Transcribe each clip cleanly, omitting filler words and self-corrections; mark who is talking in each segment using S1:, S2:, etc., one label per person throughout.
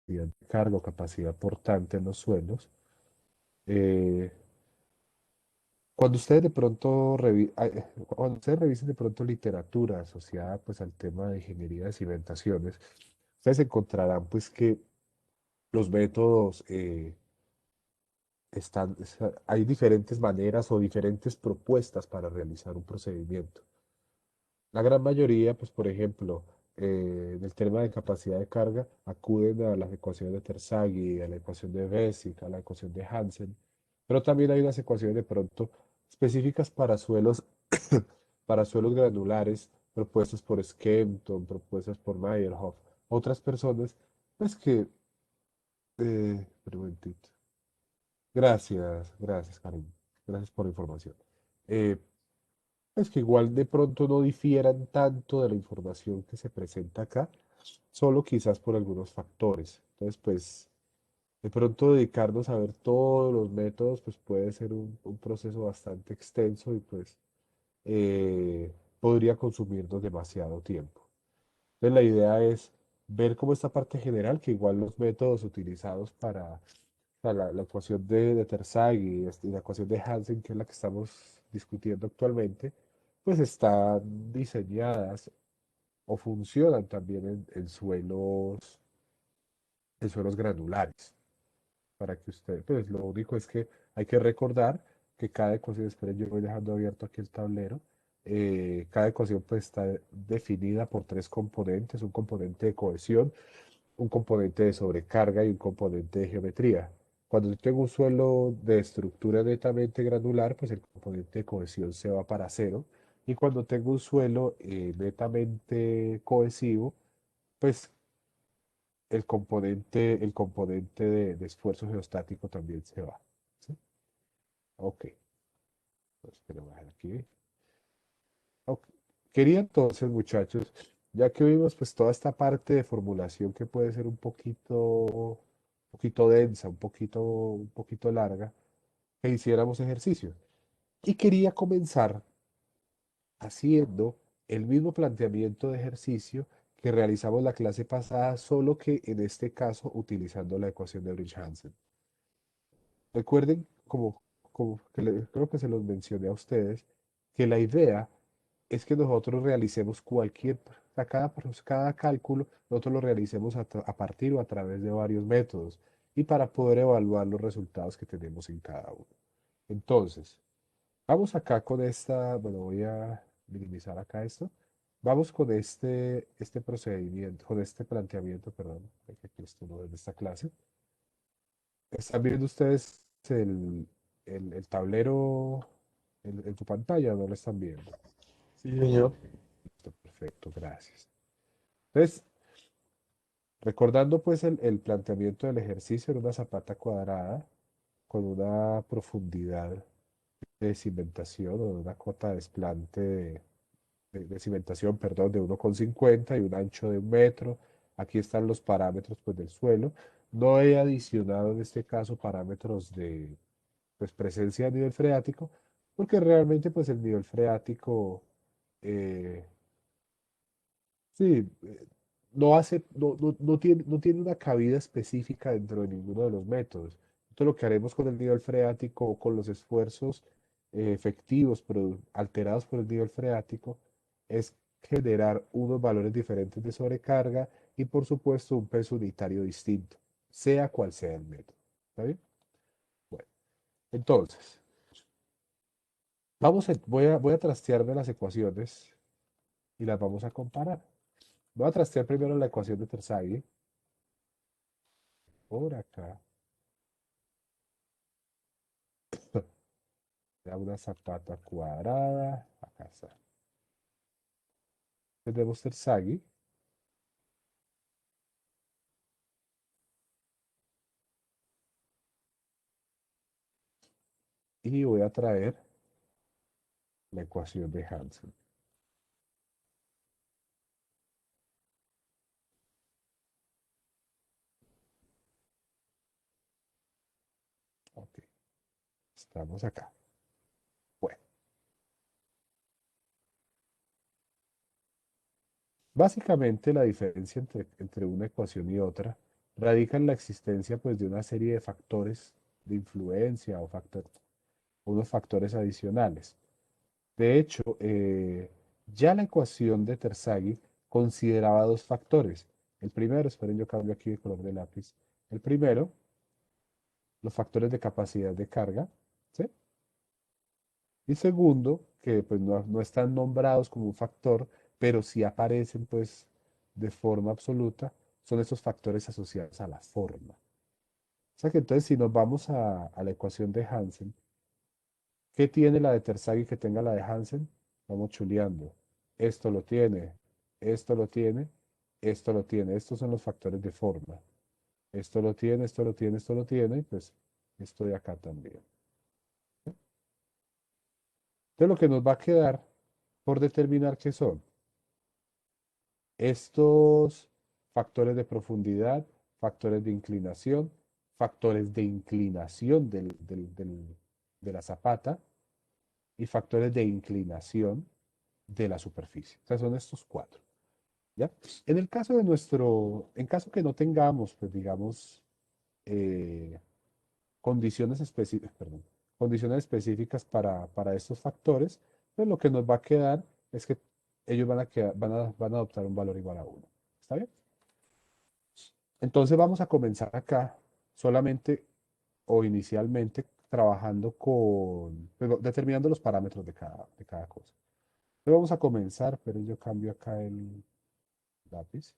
S1: de carga o capacidad portante en los suelos. Eh, Cuando ustedes de pronto cuando ustedes revisen de pronto literatura asociada pues al tema de ingeniería de cimentaciones, ustedes encontrarán pues que los métodos hay diferentes maneras o diferentes propuestas para realizar un procedimiento. La gran mayoría, pues por ejemplo, del tema de capacidad de carga, acuden a las ecuaciones de Terzaghi, a la ecuación de Bessick, a la ecuación de Hansen, pero también hay unas ecuaciones de pronto específicas para suelos granulares, propuestas por Skempton, propuestas por Meyerhoff, otras personas, pues que, pero un momentito. Gracias, gracias, Karen. Gracias por la información. Eh, pues que igual de pronto no difieran tanto de la información que se presenta acá, solo quizás por algunos factores. Entonces, pues, de pronto dedicarnos a ver todos los métodos, pues puede ser un proceso bastante extenso y pues podría consumirnos demasiado tiempo. Entonces, la idea es ver como esta parte general, que igual los métodos utilizados para la ecuación de Terzaghi y la ecuación de Hansen, que es la que estamos discutiendo actualmente, pues están diseñadas o funcionan también en suelos granulares. Para que usted, pues lo único es que hay que recordar que cada ecuación, esperen, yo voy dejando abierto aquí el tablero, cada ecuación pues está definida por tres componentes, un componente de cohesión, un componente de sobrecarga y un componente de geometría. Cuando yo tengo un suelo de estructura netamente granular, pues el componente de cohesión se va para cero. Y cuando tengo un suelo netamente cohesivo, pues el componente de esfuerzo geostático también se va. ¿Sí? Ok, pues que lo voy a dejar aquí. Ok. Quería entonces, muchachos, ya que vimos pues toda esta parte de formulación que puede ser un poquito densa, un poquito larga, que hiciéramos ejercicio. Y quería comenzar haciendo el mismo planteamiento de ejercicio que realizamos la clase pasada, solo que en este caso utilizando la ecuación de Bridge-Hansen. Recuerden, como que creo que se los mencioné a ustedes, que la idea es que nosotros realicemos o sea, cada cálculo, nosotros lo realicemos a partir o a través de varios métodos y para poder evaluar los resultados que tenemos en cada uno. Entonces, vamos acá con bueno, voy a minimizar acá esto. Vamos con este procedimiento, con este planteamiento, perdón, que aquí esto no es de esta clase. ¿Están viendo ustedes el tablero en tu pantalla o no lo están viendo?
S2: Sí, señor.
S1: Listo, perfecto, gracias. Entonces, recordando pues el planteamiento del ejercicio en una zapata cuadrada con una profundidad de cimentación o de una cota de desplante de cimentación, perdón, de 1,50 y un ancho de 1 metro. Aquí están los parámetros pues, del suelo. No he adicionado en este caso parámetros de pues, presencia de nivel freático, porque realmente pues, el nivel freático eh, sí, no tiene una cabida específica dentro de ninguno de los métodos. Entonces, lo que haremos con el nivel freático o con los esfuerzos efectivos, pero alterados por el nivel freático, es generar unos valores diferentes de sobrecarga y, por supuesto, un peso unitario distinto, sea cual sea el método. ¿Está bien? Bueno, entonces, voy a trastearme las ecuaciones y las vamos a comparar. Voy a trastear primero la ecuación de Terzaghi por acá. Da una zapata cuadrada. Acá está. Tenemos Terzaghi. Y voy a traer la ecuación de Hansen. Ok, estamos acá. Bueno, básicamente la diferencia entre una ecuación y otra radica en la existencia pues, de una serie de factores de influencia o unos factores adicionales. De hecho, ya la ecuación de Terzaghi consideraba dos factores. El primero, esperen, yo cambio aquí de color de lápiz. El primero, los factores de capacidad de carga, ¿sí? Y segundo, que pues no están nombrados como un factor, pero sí aparecen pues de forma absoluta, son esos factores asociados a la forma. O sea que entonces si nos vamos a la ecuación de Hansen, ¿qué tiene la de Terzaghi que tenga la de Hansen? Vamos chuleando. Esto lo tiene, esto lo tiene, esto lo tiene. Estos son los factores de forma. Esto lo tiene, esto lo tiene, esto lo tiene, y pues esto de acá también. Entonces lo que nos va a quedar por determinar qué son estos factores de profundidad, factores de inclinación de la zapata y factores de inclinación de la superficie. O sea, son estos cuatro. ¿Ya? En el caso en caso que no tengamos, pues digamos, eh, condiciones específicas, perdón, condiciones específicas para estos factores, pues lo que nos va a quedar es que ellos van a adoptar un valor igual a uno. ¿Está bien? Entonces vamos a comenzar acá solamente o inicialmente trabajando pero determinando los parámetros de cada cosa. Entonces vamos a comenzar, pero yo cambio acá el lápiz.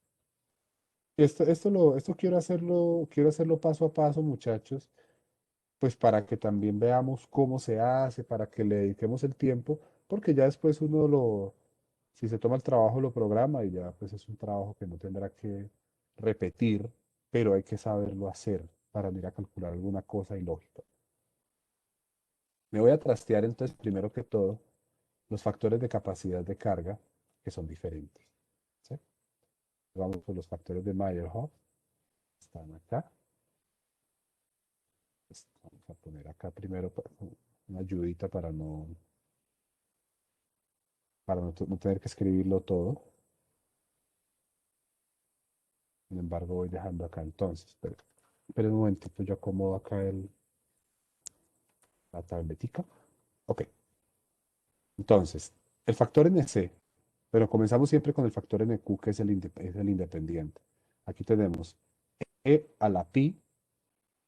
S1: Esto quiero hacerlo paso a paso, muchachos, pues para que también veamos cómo se hace, para que le dediquemos el tiempo, porque ya después si se toma el trabajo, lo programa y ya pues es un trabajo que no tendrá que repetir, pero hay que saberlo hacer para ir a calcular alguna cosa ilógica. Me voy a trastear entonces, primero que todo, los factores de capacidad de carga, que son diferentes. ¿Sí? Vamos por los factores de Meyerhof, están acá. Vamos a poner acá primero una ayudita para no tener que escribirlo todo. Sin embargo, voy dejando acá entonces. Pero un momentito, yo acomodo acá la tabletica. Ok, entonces, el factor NC, pero comenzamos siempre con el factor NQ, que es el independiente. Aquí tenemos E a la pi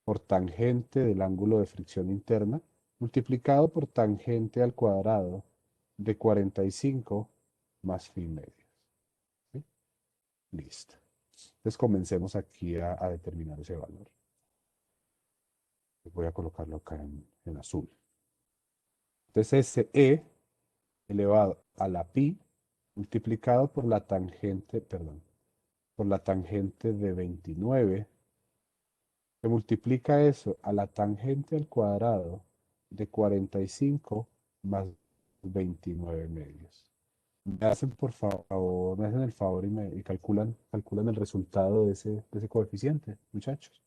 S1: por tangente del ángulo de fricción interna, multiplicado por tangente al cuadrado de 45 más phi medios. ¿Sí? Listo. Entonces comencemos aquí a determinar ese valor. Voy a colocarlo acá en azul. Entonces ese E elevado a la pi multiplicado por la tangente, perdón, por la tangente de 29, se multiplica eso a la tangente al cuadrado de 45 más 29 medios. Me hacen el favor y calculan el resultado de ese coeficiente, muchachos.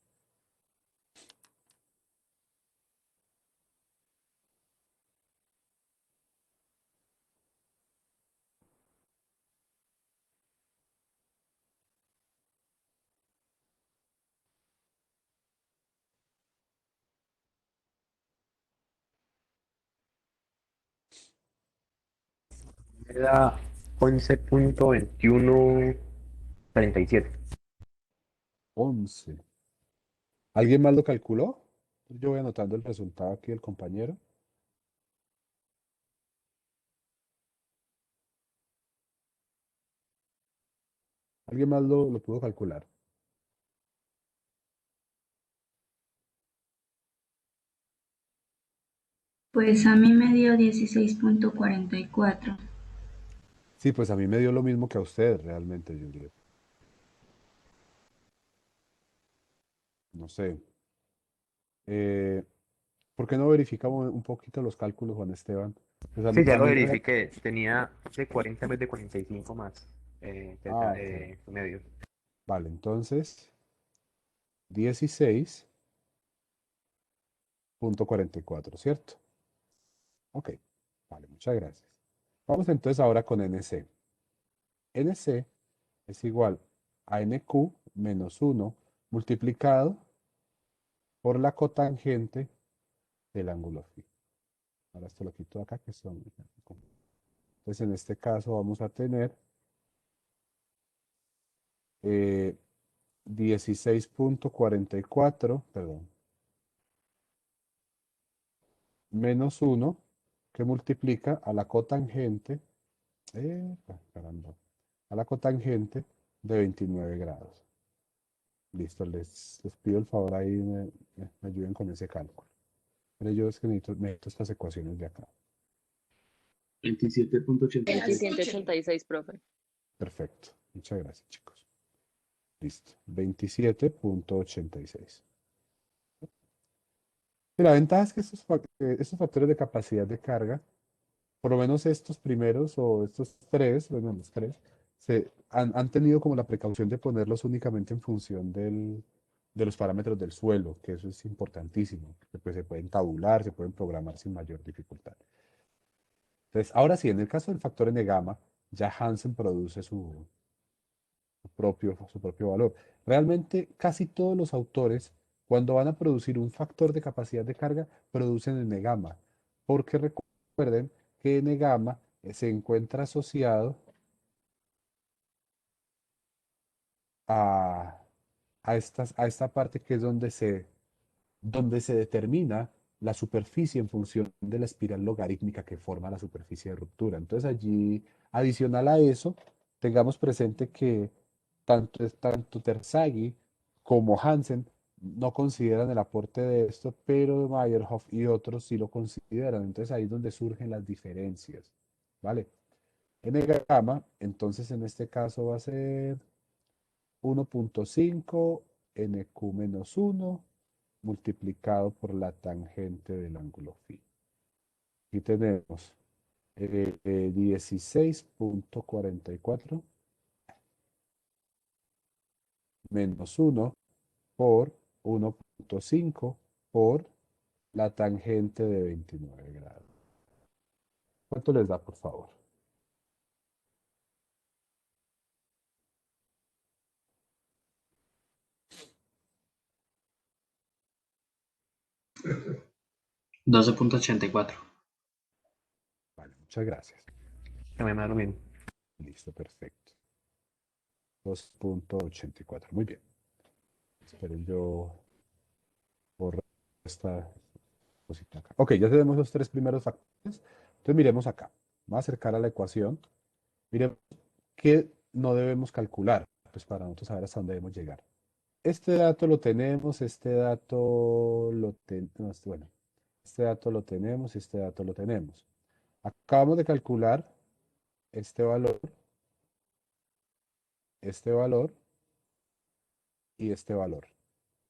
S2: Era 11.2137.
S1: 11. ¿Alguien más lo calculó? Yo voy anotando el resultado aquí del compañero. ¿Alguien más lo pudo calcular?
S3: Pues a mí me dio 16.44.
S1: Sí, pues a mí me dio lo mismo que a usted realmente, Juliet. No sé. Eh, ¿Por qué no verificamos un poquito los cálculos, Juan Esteban? Pues
S2: Sí, ya
S1: a
S2: lo
S1: mí
S2: verifiqué. Tenía de 40 en vez de 45 más
S1: ok.
S2: medios.
S1: Vale, entonces 16.44, ¿cierto? Ok. Vale, muchas gracias. Vamos entonces ahora con NC. NC es igual a NQ menos 1 multiplicado por la cotangente del ángulo phi. Ahora esto lo quito acá, que son... Entonces, en este caso vamos a tener 16.44, perdón, menos 1, que multiplica a la cotangente, caramba, a la cotangente de 29 grados. Listo, les pido el favor ahí, me ayuden con ese cálculo. Pero yo es que necesito estas ecuaciones de acá.
S4: 27.86.
S5: 2786, profe.
S1: Perfecto. Muchas gracias, chicos. Listo. 27.86. Y la ventaja es que estos factores de capacidad de carga, por lo menos estos primeros o estos tres, bueno, los tres, han tenido como la precaución de ponerlos únicamente en función de los parámetros del suelo, que eso es importantísimo, que pues se pueden tabular, se pueden programar sin mayor dificultad. Entonces, ahora sí, en el caso del factor n gamma, ya Hansen produce su propio valor. Realmente, casi todos los autores, cuando van a producir un factor de capacidad de carga, producen n gamma, porque recuerden que n gamma se encuentra asociado a, a esta parte que es donde se determina la superficie en función de la espiral logarítmica que forma la superficie de ruptura. Entonces allí, adicional a eso, tengamos presente que tanto Terzaghi como Hansen no consideran el aporte de esto, pero Meyerhoff y otros sí lo consideran. Entonces ahí es donde surgen las diferencias, ¿vale? N gamma, entonces en este caso va a ser 1.5 NQ menos 1 multiplicado por la tangente del ángulo phi. Aquí tenemos 16.44 menos 1 por 1.5 por la tangente de 29 grados. ¿Cuánto les da, por favor?
S4: $12.84.
S1: Vale, muchas gracias.
S2: También me da lo mismo.
S1: Listo, perfecto. 2.84. Muy bien. Esperen, yo borro esta cosita acá. Ok, ya tenemos los tres primeros factores. Entonces miremos acá. Vamos a acercar a la ecuación. Miremos qué no debemos calcular, pues para nosotros saber hasta dónde debemos llegar. Este dato lo tenemos, este dato lo tenemos, bueno, este dato lo tenemos, este dato lo tenemos. Acabamos de calcular este valor y este valor.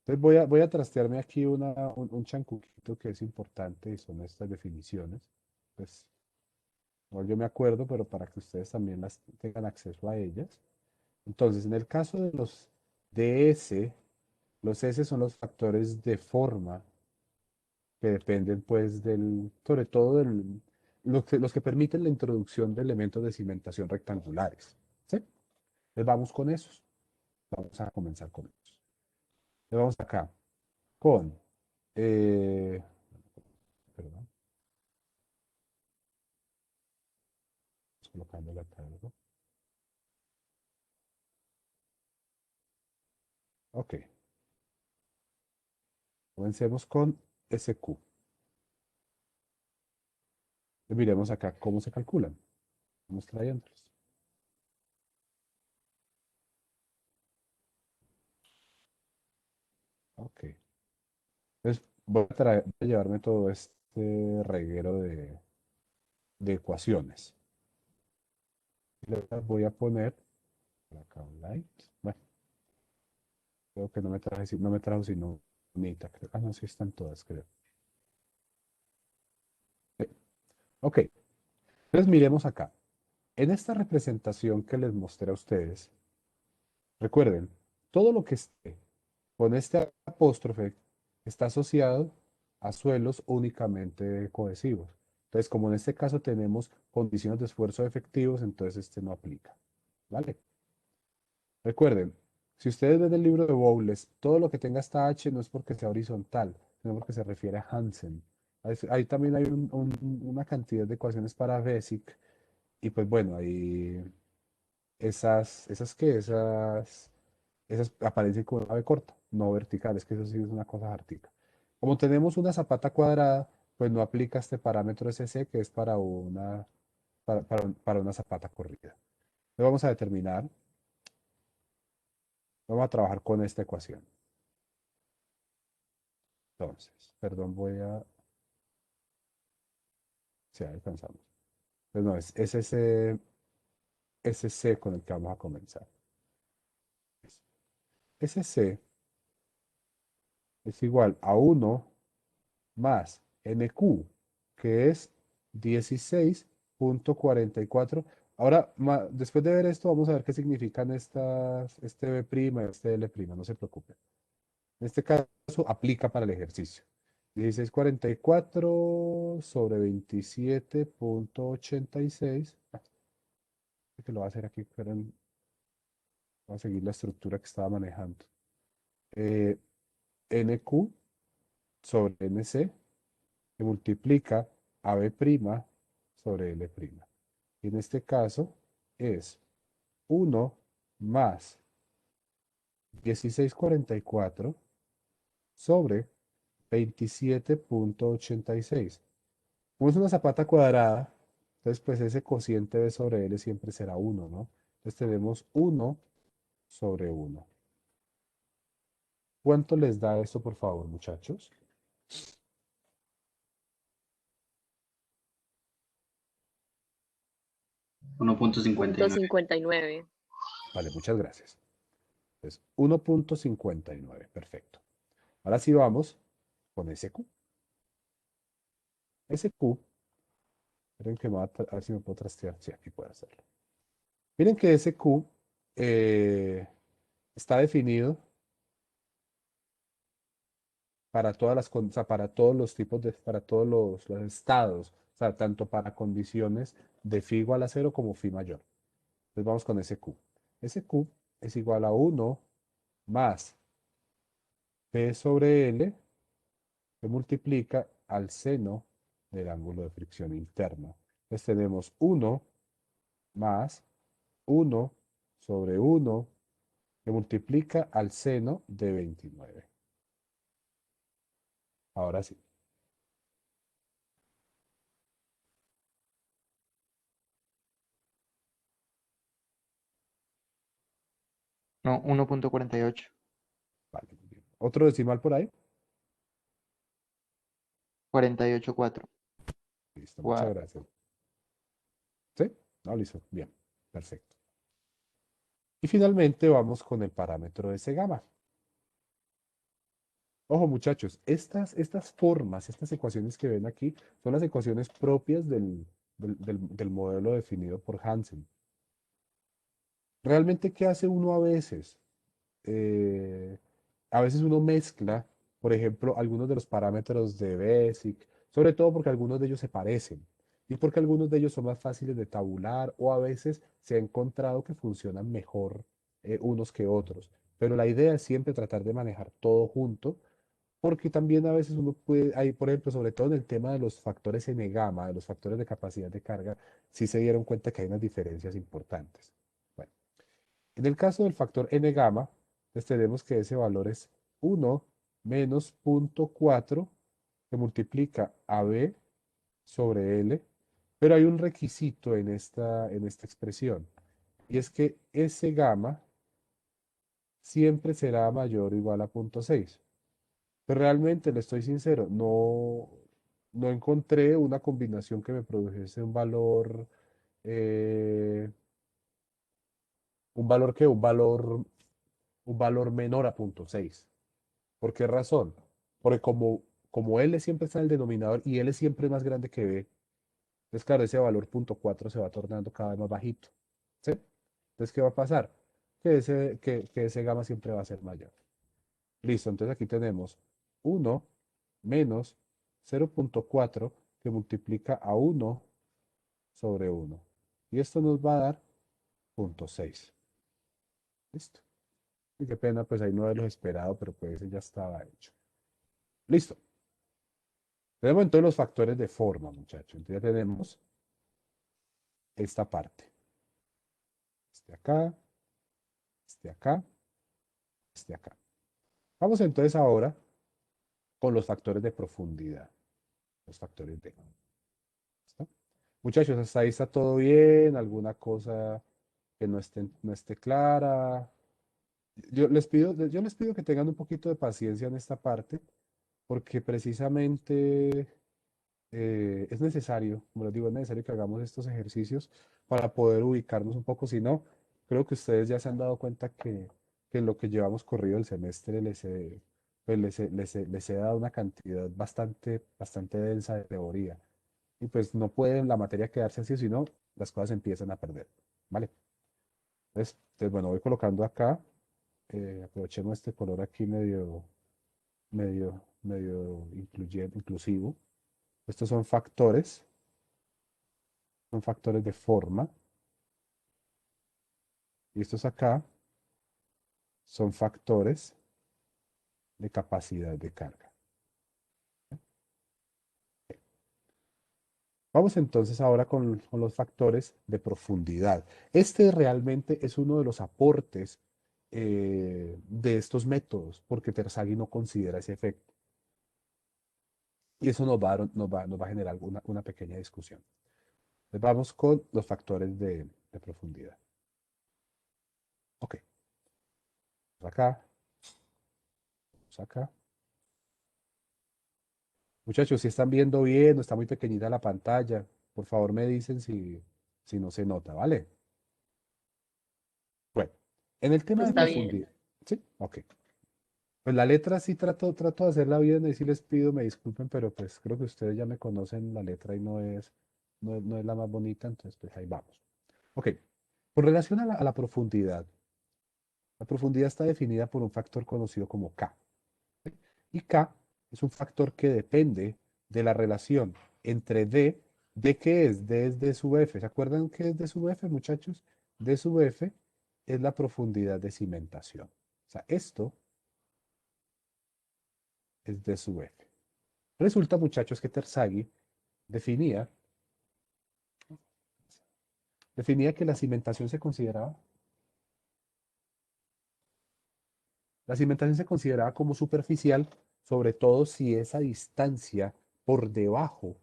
S1: Entonces voy a trastearme aquí un chancuquito que es importante y son estas definiciones. Pues no, yo me acuerdo, pero para que ustedes también las tengan acceso a ellas. Entonces, en el caso de los DS, los S son los factores de forma que dependen, pues, sobre todo los que permiten la introducción de elementos de cimentación rectangulares. ¿Sí? Entonces, vamos con esos. Vamos a comenzar con esos. Entonces, vamos acá con, eh, perdón, colocando la tabla. Ok, comencemos con SQ. Miremos acá cómo se calculan. Vamos trayéndolos. Ok. Entonces, voy a llevarme todo este reguero de ecuaciones. Le voy a poner por acá un light. Bueno, creo que no me trajo sino unita, creo. Ah, no, sí están todas, creo. Sí. Ok, entonces miremos acá. En esta representación que les mostré a ustedes, recuerden, todo lo que esté con este apóstrofe está asociado a suelos únicamente cohesivos. Entonces, como en este caso tenemos condiciones de esfuerzo efectivos, entonces este no aplica. ¿Vale? Recuerden, Si ustedes ven el libro de Bowles, todo lo que tenga esta H no es porque sea horizontal, sino porque se refiere a Hansen. Ahí también hay una cantidad de ecuaciones para Basic, y pues bueno, ahí esas aparecen con una B corta, no vertical, es que eso sí es una cosa artica. Como tenemos una zapata cuadrada, pues no aplica este parámetro SC que es para una zapata corrida. Entonces vamos a determinar, vamos a trabajar con esta ecuación. Entonces, perdón, sí, ahí alcanzamos. Pues no, es SC con el que vamos a comenzar. SC es igual a 1 más NQ, que es 16,44. Ahora, después de ver esto, vamos a ver qué significan este B' y este L', no se preocupen. En este caso, aplica para el ejercicio. 16,44 sobre 27,86. Que lo voy a hacer aquí, pero voy a seguir la estructura que estaba manejando. Eh, NQ sobre NC que multiplica a B' sobre L'. Y en este caso es 1 más 16,44 sobre 27,86. Como es una zapata cuadrada, entonces pues ese cociente B sobre L siempre será 1, ¿no? Entonces tenemos 1 sobre 1. ¿Cuánto les da esto, por favor, muchachos?
S4: 1.59.
S5: 0.59.
S1: Vale, muchas gracias. Entonces, 1,59. Perfecto. Ahora sí vamos con SQ. SQ, miren que a ver si me puedo trastear. Sí, aquí puedo hacerlo. Miren que SQ está definido para o sea, para todos los tipos para todos los estados, o sea, tanto para condiciones de phi igual a 0 como phi mayor. Entonces vamos con SQ. SQ es igual a 1 más P sobre L que multiplica al seno del ángulo de fricción interno. Entonces tenemos 1 más 1 sobre 1 que multiplica al seno de 29. Ahora sí.
S2: No, 1.48.
S1: Vale, muy bien. ¿Otro decimal por ahí?
S2: 48,4.
S1: Listo, muchas
S2: Wow.
S1: gracias. ¿Sí? No, listo. Bien, perfecto. Y finalmente vamos con el parámetro de ese gamma. Ojo, muchachos, estas formas, estas ecuaciones que ven aquí, son las ecuaciones propias del modelo definido por Hansen. Realmente, ¿qué hace uno a veces? eh, a veces uno mezcla, por ejemplo, algunos de los parámetros de Basic, sobre todo porque algunos de ellos se parecen y porque algunos de ellos son más fáciles de tabular o a veces se ha encontrado que funcionan mejor unos que otros. Pero la idea es siempre tratar de manejar todo junto, porque también a veces uno puede, hay, por ejemplo, sobre todo en el tema de los factores N gamma, de los factores de capacidad de carga, sí se dieron cuenta que hay unas diferencias importantes. Bueno. En el caso del factor n gamma, pues tenemos que ese valor es 1 menos 0,4 que multiplica a b sobre L, pero hay un requisito en esta expresión, y es que ese gamma siempre será mayor o igual a 0,6. Pero realmente, le estoy sincero, no encontré una combinación que me produjese eh, un valor menor a 0,6. ¿Por qué razón? Porque como L siempre está en el denominador y L siempre es más grande que B, entonces claro, ese valor 0,4 se va tornando cada vez más bajito. ¿Sí? Entonces, ¿qué va a pasar? Que ese gamma siempre va a ser mayor. Listo, entonces aquí tenemos 1 menos 0,4 que multiplica a 1 sobre 1. Y esto nos va a dar 0,6. Listo. Y qué pena, pues ahí no haberlos esperado, pero pues ese ya estaba hecho. Listo. Tenemos entonces los factores de forma, muchachos. Entonces ya tenemos esta parte. Este acá, este acá, este acá. Vamos entonces ahora con los factores de profundidad. Los factores de... ¿Listo? Muchachos, hasta ahí está todo bien. ¿Alguna cosa que no esté clara? Yo les pido que tengan un poquito de paciencia en esta parte, porque precisamente es necesario, como les digo, es necesario que hagamos estos ejercicios para poder ubicarnos un poco. Si no, creo que ustedes ya se han dado cuenta que en lo que llevamos corrido el semestre les he dado una cantidad bastante, bastante densa de teoría. Y pues no puede la materia quedarse así, sino las cosas empiezan a perder. ¿Vale? Entonces, bueno, voy colocando acá. Aprovechemos este color aquí medio inclusivo. Estos son factores de forma, y estos acá son factores de capacidad de carga. Vamos entonces ahora con los factores de profundidad. Este realmente es uno de los aportes de estos métodos, porque Terzaghi no considera ese efecto. Y eso nos va a generar una pequeña discusión. Entonces vamos con los factores de profundidad. Ok, acá, acá. Muchachos, si están viendo bien o está muy pequeñita la pantalla, por favor me dicen si no se nota, ¿vale? Bueno, en el tema de
S5: Está bien.
S1: profundidad, ¿sí? Ok. Pues la letra sí trato de hacerla bien, y sí les pido, me disculpen, pero pues creo que ustedes ya me conocen la letra y no es la más bonita, entonces pues ahí vamos. Ok, con relación a la profundidad, la profundidad está definida por un factor conocido como K. Y K es un factor que depende de la relación entre ¿D qué es? D es D sub F. ¿Se acuerdan qué es D sub F, muchachos? D sub F es la profundidad de cimentación. O sea, esto es D sub F. Resulta, muchachos, que Terzaghi definía, definía que la cimentación se consideraba como superficial, sobre todo si esa distancia por debajo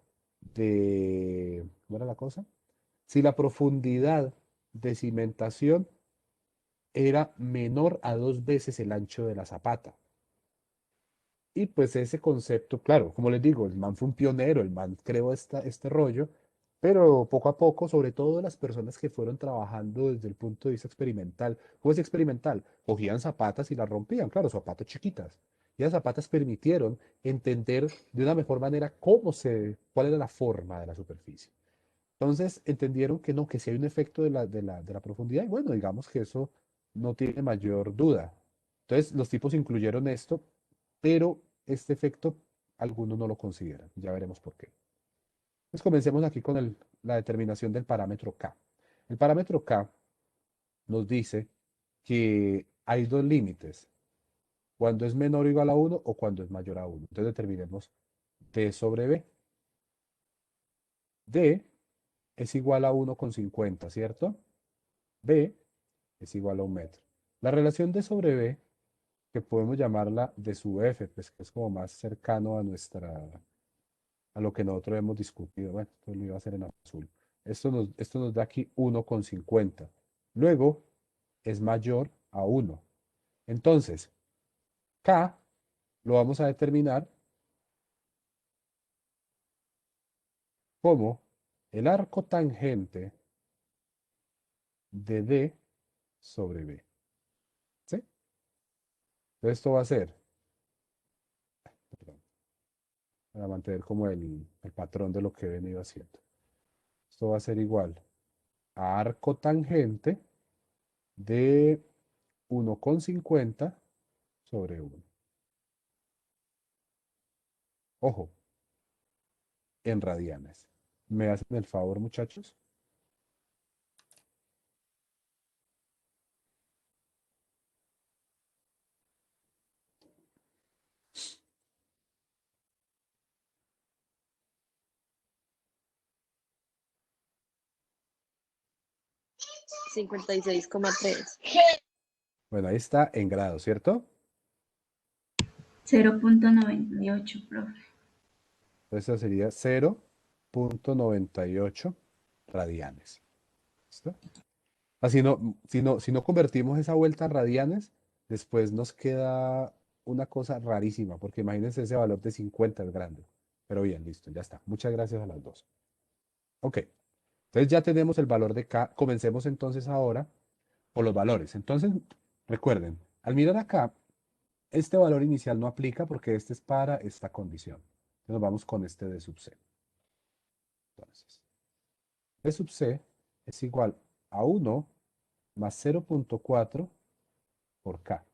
S1: ¿cómo era la cosa? Si la profundidad de cimentación era menor a 2 veces el ancho de la zapata. Y pues ese concepto, claro, como les digo, el man fue un pionero, el man creó este rollo, pero poco a poco, sobre todo las personas que fueron trabajando desde el punto de vista experimental, pues experimental, cogían zapatas y las rompían, claro, zapatas chiquitas. Y las zapatas permitieron entender de una mejor manera cuál era la forma de la superficie. Entonces entendieron que no, que sí hay un efecto de la profundidad, y bueno, digamos que eso no tiene mayor duda. Entonces los tipos incluyeron esto, pero este efecto algunos no lo consideran. Ya veremos por qué. Pues comencemos aquí con la determinación del parámetro K. El parámetro K nos dice que hay dos límites, cuando es menor o igual a uno o cuando es mayor a uno. Entonces determinemos D sobre B. D es igual a 1,50, ¿cierto? B es igual a 1 metro. La relación D sobre B, que podemos llamarla D sub F, pues que es como más cercano a lo que nosotros hemos discutido. Bueno, esto lo iba a hacer en azul. Esto nos da aquí 1,50. Luego es mayor a 1. Entonces, K lo vamos a determinar como el arco tangente de D sobre B. ¿Sí? Entonces esto va a ser, perdón, para mantener como el patrón de lo que he venido haciendo. Esto va a ser igual a arco tangente de 1,50 sobre 1. Ojo, en radianes. ¿Me hacen el favor, muchachos?
S5: 56,3.
S1: Bueno, ahí está en grados, ¿cierto?
S3: 0.98, profe.
S1: Entonces eso sería 0.98 radianes. ¿Listo? Así no, si no convertimos esa vuelta a radianes, después nos queda una cosa rarísima, porque imagínense ese valor de 50 es grande. Pero bien, listo, ya está. Muchas gracias a las dos. Ok, entonces ya tenemos el valor de K. Comencemos entonces ahora por los valores. Entonces, recuerden, al mirar acá, este valor inicial no aplica porque este es para esta condición. Entonces nos vamos con este de sub C. Entonces, D sub C es igual a 1 más 0.4 por K.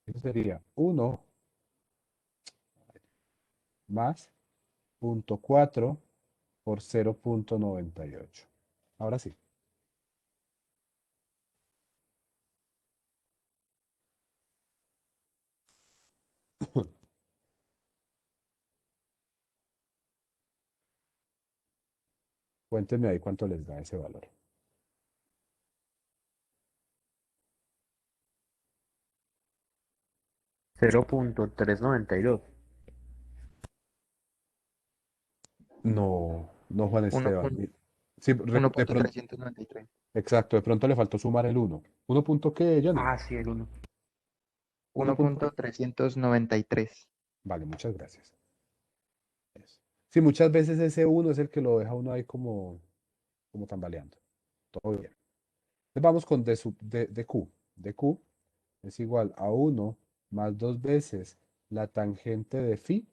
S1: Eso sería 1 más 0.4 por 0.98. Ahora sí. Cuéntenme ahí cuánto les da ese valor.
S2: 0.392.
S1: No, no Juan
S2: Uno
S1: Esteban.
S2: punto
S1: Sí,
S2: uno
S1: de
S2: punto
S1: pronto,
S2: 393.
S1: exacto, de pronto le faltó sumar el 1. ¿1 punto qué, Johnny?
S2: Ah, sí, el 1.
S1: 1
S2: Uno
S1: punto.
S2: punto 393.
S1: Vale, muchas gracias. Eso. Sí, muchas veces ese 1 es el que lo deja uno ahí como tambaleando. Todo bien. Entonces vamos con de Q. De Q es igual a 1 más 2 veces la tangente de phi.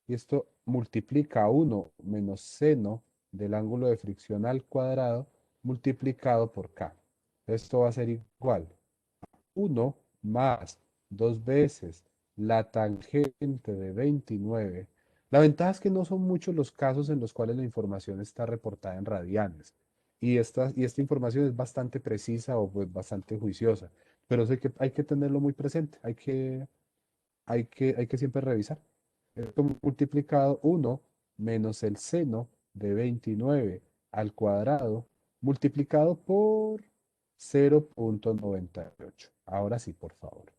S1: Y esto multiplica a 1 menos seno del ángulo de fricción al cuadrado multiplicado por K. Esto va a ser igual 1 más 2 veces la tangente de 29. La ventaja es que no son muchos los casos en los cuales la información está reportada en radianes. Y esta información es bastante precisa o pues bastante juiciosa. Pero eso hay que tenerlo muy presente. Hay que siempre revisar. Esto multiplicado 1 menos el seno de 29 al cuadrado multiplicado por 0.98. Ahora sí, por favor.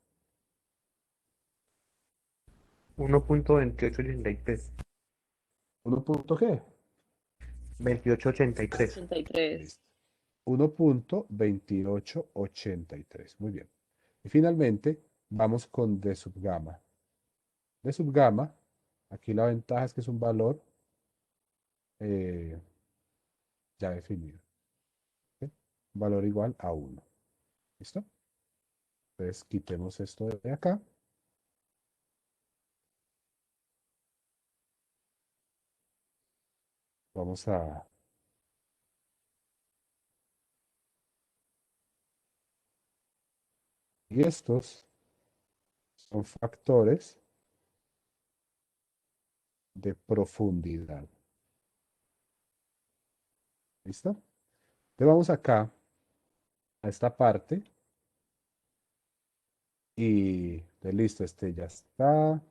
S2: 1.2883.
S1: ¿1 punto qué?
S2: 2883.
S5: 83.
S1: Listo. 1.2883. Muy bien. Y finalmente, vamos con D sub gamma. D sub gamma, aquí la ventaja es que es un valor eh, ya definido. ¿Ok? Un valor igual a 1. ¿Listo? Entonces, quitemos esto de acá. Vamos a... Y estos son factores de profundidad. ¿Listo? Entonces vamos acá a esta parte y listo, este ya está,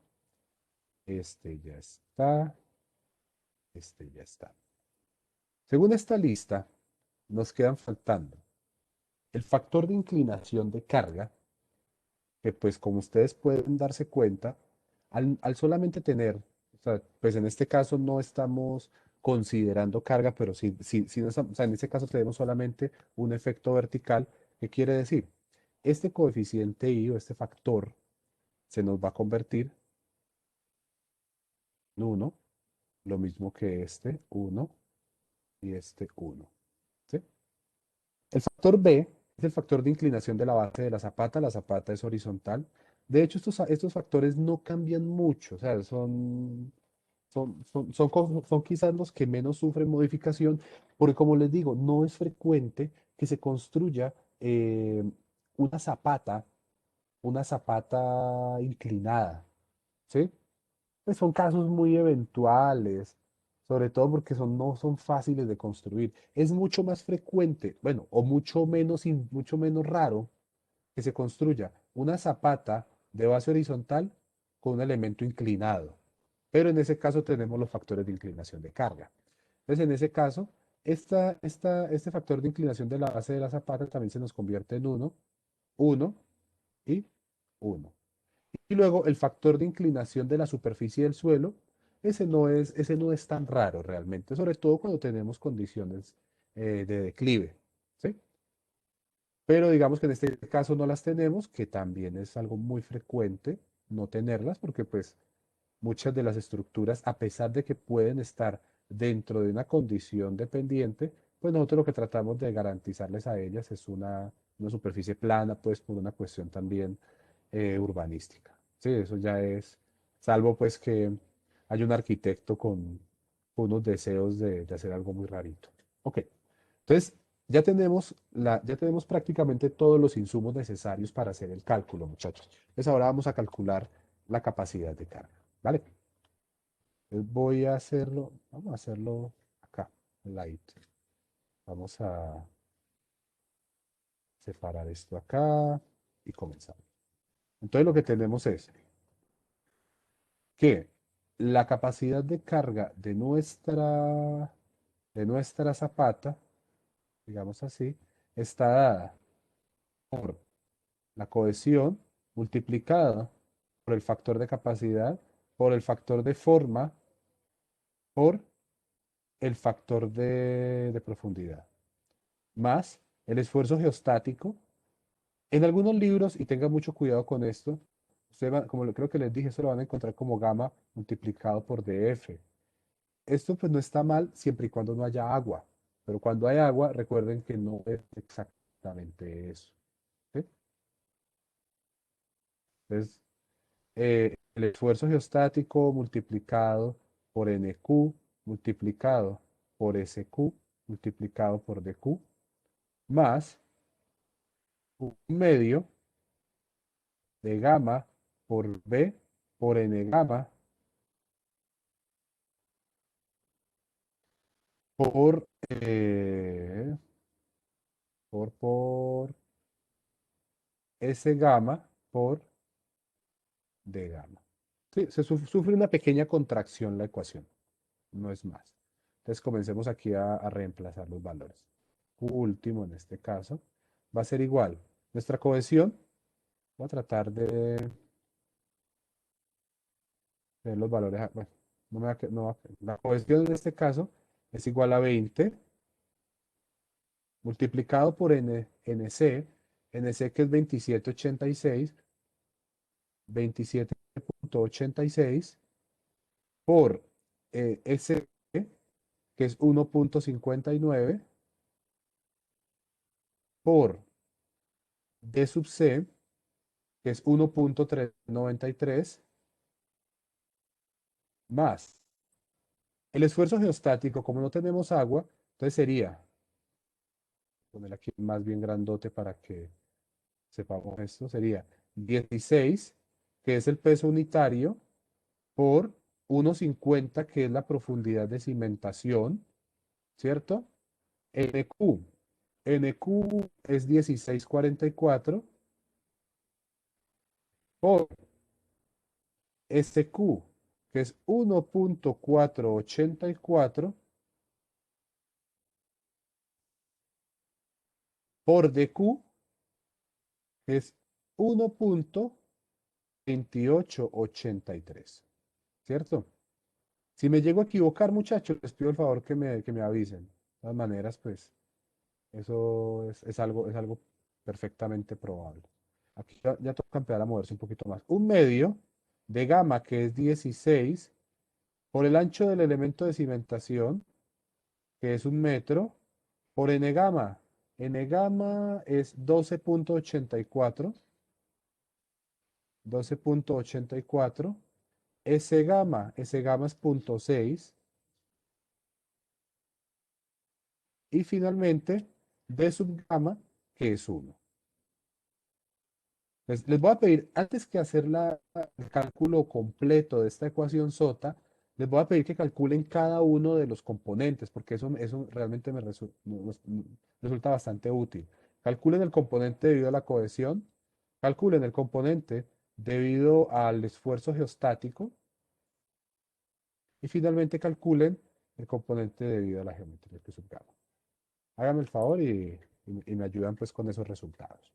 S1: este ya está, este ya está. Según esta lista, nos quedan faltando el factor de inclinación de carga, que pues como ustedes pueden darse cuenta, al solamente tener, o sea, pues en este caso no estamos considerando carga, pero sí o sea, en este caso tenemos solamente un efecto vertical. ¿Qué quiere decir? Este coeficiente I o este factor se nos va a convertir en 1, lo mismo que este 1 y este 1. ¿Sí? El factor B es el factor de inclinación de la base de la zapata. La zapata es horizontal. De hecho, estos factores no cambian mucho, o sea, son quizás los que menos sufren modificación, porque como les digo, no es frecuente que se construya una zapata, una zapata inclinada, ¿sí? Pues son casos muy eventuales, sobre todo porque no son fáciles de construir. Es mucho más frecuente, bueno, o mucho menos raro que se construya una zapata de base horizontal con un elemento inclinado. Pero en ese caso tenemos los factores de inclinación de carga. Entonces, en ese caso, este factor de inclinación de la base de la zapata también se nos convierte en 1, 1 y 1. Y luego el factor de inclinación de la superficie del suelo, ese no es tan raro realmente, sobre todo cuando tenemos condiciones de declive, ¿sí? Pero digamos que en este caso no las tenemos, que también es algo muy frecuente no tenerlas, porque pues muchas de las estructuras, a pesar de que pueden estar dentro de una condición dependiente, pues nosotros lo que tratamos de garantizarles a ellas es una superficie plana, pues por una cuestión también urbanística. Sí, eso ya es, salvo pues que hay un arquitecto con unos deseos de hacer algo muy rarito. Ok, entonces ya tenemos prácticamente todos los insumos necesarios para hacer el cálculo, muchachos. Entonces ahora vamos a calcular la capacidad de carga, ¿vale? Entonces vamos a hacerlo acá, light. Vamos a separar esto acá y comenzamos. Entonces lo que tenemos es que la capacidad de carga de nuestra zapata, digamos así, está dada por la cohesión multiplicada por el factor de capacidad, por el factor de forma, por el factor de profundidad, más el esfuerzo geostático. En algunos libros, y tengan mucho cuidado con esto, como creo que les dije, eso lo van a encontrar como gamma multiplicado por df. Esto pues no está mal siempre y cuando no haya agua, pero cuando hay agua, recuerden que no es exactamente eso. ¿Sí? Entonces, el esfuerzo geostático multiplicado por NQ multiplicado por SQ multiplicado por DQ más un medio de gamma por B por N gamma por, por S gamma por D gamma. Sí, sufre una pequeña contracción la ecuación, no es más. Entonces comencemos aquí a reemplazar los valores. Último en este caso va a ser igual. Nuestra cohesión, voy a tratar de ver los valores. Bueno, no me va a que- no va a- la cohesión en este caso es igual a 20 multiplicado por NC que es 27.86 por SC que es 1.59 por D sub C que es 1.393 más el esfuerzo geostático, como no tenemos agua, entonces sería, poner aquí más bien grandote para que sepamos esto, sería 16, que es el peso unitario, por 1,50, que es la profundidad de cimentación, ¿cierto? NQ. NQ es 16,44 por SQ, que es 1.484 por DQ, que es 1.2883, ¿cierto? Si me llego a equivocar, muchachos, les pido el favor que me avisen. De todas maneras, pues, eso es algo perfectamente probable. Aquí ya toca empezar a moverse un poquito más. Un medio de gamma, que es 16, por el ancho del elemento de cimentación, que es 1 metro, por n gamma. N gamma es 12.84, 12.84. S gamma es 0.6. Y finalmente, D sub gamma, que es 1. Les voy a pedir, antes que hacer el cálculo completo de esta ecuación sota, les voy a pedir que calculen cada uno de los componentes, porque eso realmente resulta bastante útil. Calculen el componente debido a la cohesión, calculen el componente debido al esfuerzo geostático y finalmente calculen el componente debido a la geometría que subgama. Hágame el favor y me ayudan pues con esos resultados.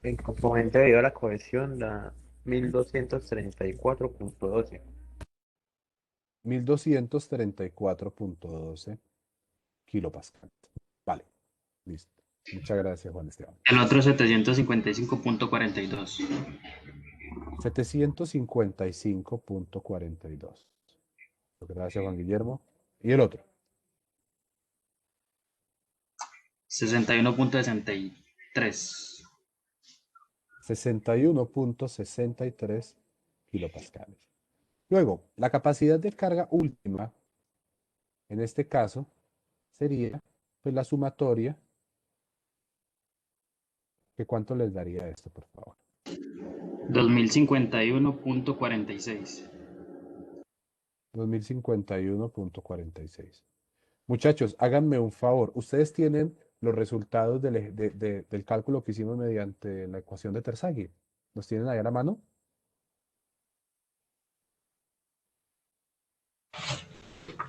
S2: El componente debido a la cohesión da 1234,12.
S1: 1234,12 kilopascal. Vale, listo. Muchas gracias, Juan Esteban.
S4: El otro 755,42.
S1: 755,42. Gracias, Juan Guillermo. ¿Y el otro?
S4: 61,63.
S1: 61,63 kilopascales. Luego, la capacidad de carga última, en este caso, sería pues, la sumatoria. ¿Que cuánto les daría esto, por favor?
S4: 2051,46.
S1: 2051,46. Muchachos, háganme un favor. Ustedes tienen los resultados del cálculo que hicimos mediante la ecuación de Terzaghi. ¿Los tienen ahí a la mano?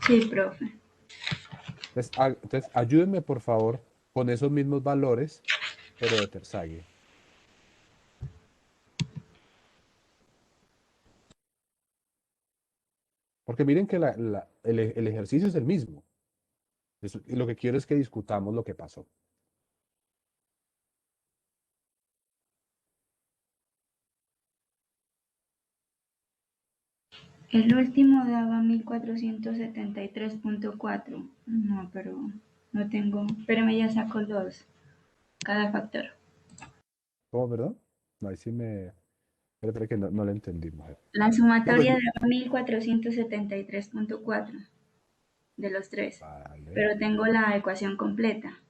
S3: Sí, profe.
S1: Entonces, ayúdenme, por favor, con esos mismos valores, pero de Terzaghi. Porque miren que el ejercicio es el mismo. Y lo que quiero es que discutamos lo que pasó.
S3: El último daba 1473,4. No, pero no tengo. Pero me ya saco los, cada factor.
S1: ¿Cómo, verdad? No, ahí sí me... Espera que no le entendí, mujer.
S3: La
S1: No, pues,
S3: sumatoria daba 1473,4 de los tres.
S1: vale.
S3: Pero tengo la ecuación completa.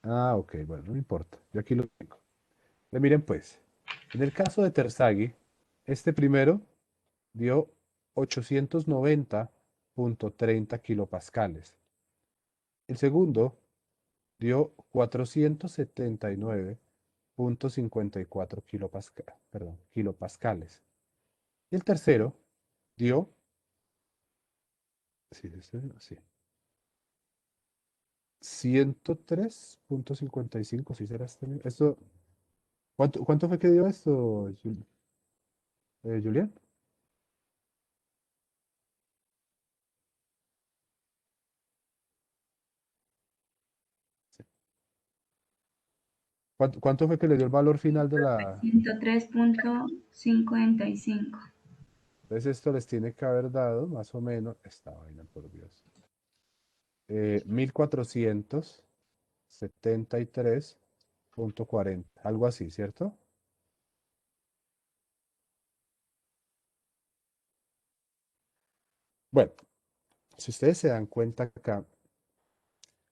S1: Ah, ok, bueno, no me importa. Yo aquí lo tengo. Miren pues, en el caso de Terzaghi, este primero dio 890,30 kilopascales. El segundo dio 479,54 kilopascales. Y el tercero dio, sí, sí, 103,55, ¿sí será este mismo? Esto, ¿cuánto fue que dio esto, Julián? ¿Cuánto fue que le dio el valor final de la...
S3: 103,55.
S1: Entonces esto les tiene que haber dado más o menos, esta vaina, por Dios, 1473,40, algo así, ¿cierto? Bueno, si ustedes se dan cuenta acá,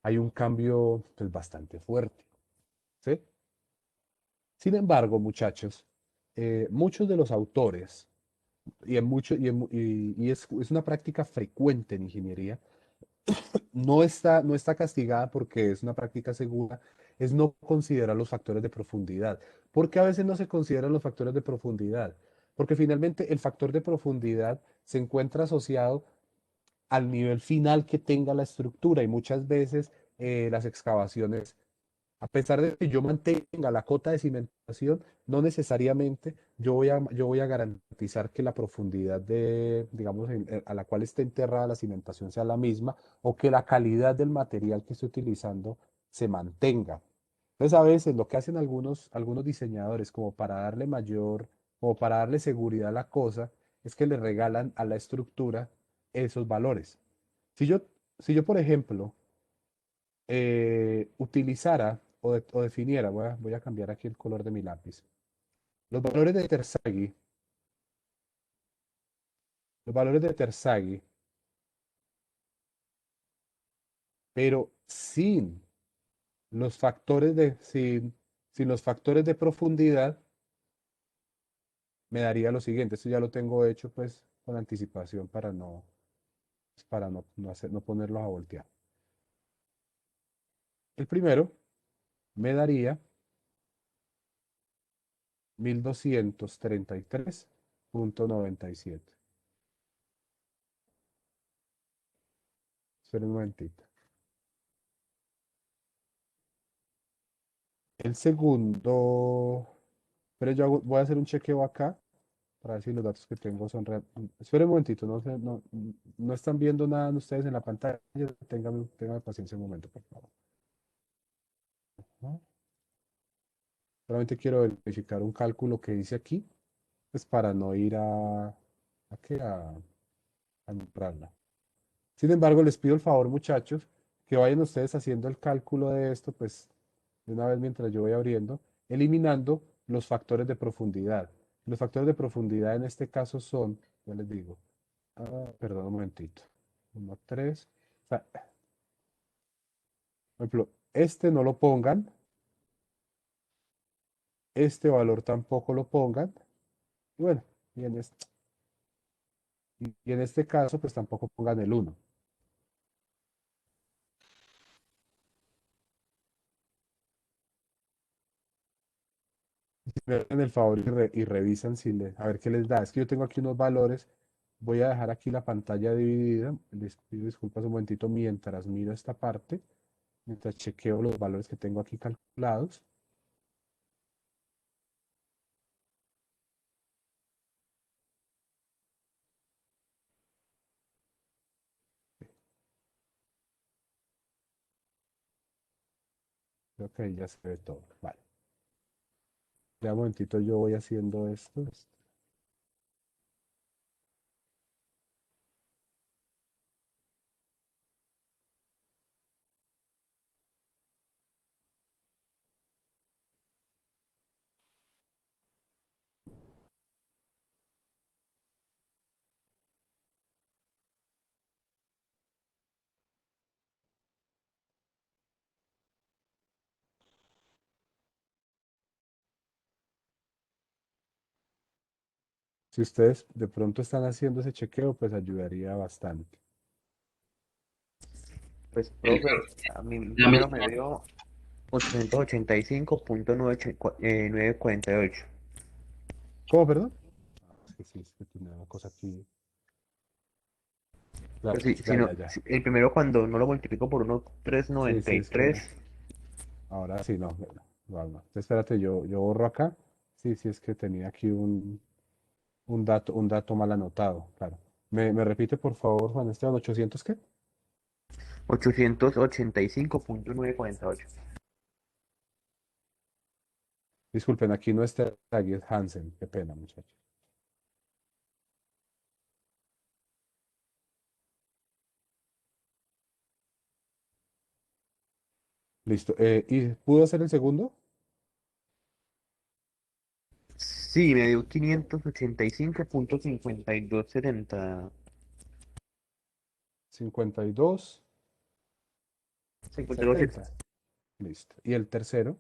S1: hay un cambio pues, bastante fuerte, ¿sí? Sin embargo, muchachos, muchos de los autores, y es una práctica frecuente en ingeniería, no está castigada porque es una práctica segura, es no considerar los factores de profundidad. ¿Por qué a veces no se consideran los factores de profundidad? Porque finalmente el factor de profundidad se encuentra asociado al nivel final que tenga la estructura y muchas veces las excavaciones, a pesar de que yo mantenga la cota de cimentación, no necesariamente yo voy a garantizar que la profundidad digamos, a la cual esté enterrada la cimentación sea la misma o que la calidad del material que esté utilizando se mantenga. Entonces, a veces lo que hacen algunos diseñadores como para darle seguridad a la cosa, es que le regalan a la estructura esos valores. Si yo, si yo, por ejemplo, utilizara o definiera, voy a cambiar aquí el color de mi lápiz, los valores de Terzaghi, los valores de Terzaghi, pero sin los factores de profundidad, me daría lo siguiente. Esto ya lo tengo hecho pues con anticipación para no ponerlos a voltear. El primero me daría 1233.97. Espera un momentito. El segundo, pero voy a hacer un chequeo acá para ver si los datos que tengo son reales. Espera un momentito, no están viendo nada ustedes en la pantalla. Tengan paciencia un momento, por favor. ¿No? Solamente quiero verificar un cálculo que hice aquí, pues para no ir ¿a qué? A nombrarla. Sin embargo, les pido el favor, muchachos, que vayan ustedes haciendo el cálculo de esto, pues de una vez mientras yo voy abriendo, eliminando los factores de profundidad. Los factores de profundidad en este caso son, ya les digo, perdón un momentito, 1, 3. O sea, por ejemplo, este no lo pongan, este valor tampoco lo pongan, y bueno, y en este caso, pues tampoco pongan el 1. Me hacen el favor y revisan a ver qué les da. Es que yo tengo aquí unos valores. Voy a dejar aquí la pantalla dividida. Les pido disculpas un momentito mientras miro esta parte, mientras chequeo los valores que tengo aquí calculados. Creo que ahí ya se ve todo. Vale. Ya un momentito yo voy haciendo esto. Si ustedes de pronto están haciendo ese chequeo, pues ayudaría bastante.
S2: Pues,
S4: El,
S2: profe, a mí
S4: a mí-
S2: primero me dio 885.948.
S1: ¿Cómo, perdón? Es que tiene una cosa aquí. Claro,
S2: Pues sí,
S1: ya, ya, ya.
S2: el primero cuando no lo multiplico por
S1: Sí, sí, es que
S2: 1.393.
S1: ahora sí, no, no. Espérate, yo borro acá. Sí, sí, es que tenía aquí un dato mal anotado, claro. ¿Me repite, por favor, Juan Esteban, 800 qué?
S2: 885.948.
S1: Disculpen, aquí no está aquí es Hansen. Qué pena, muchachos. Listo. ¿Y pudo hacer el segundo?
S2: Sí, me dio 585.5270.
S1: 52,
S2: 52,
S1: 70. Listo. ¿Y el tercero?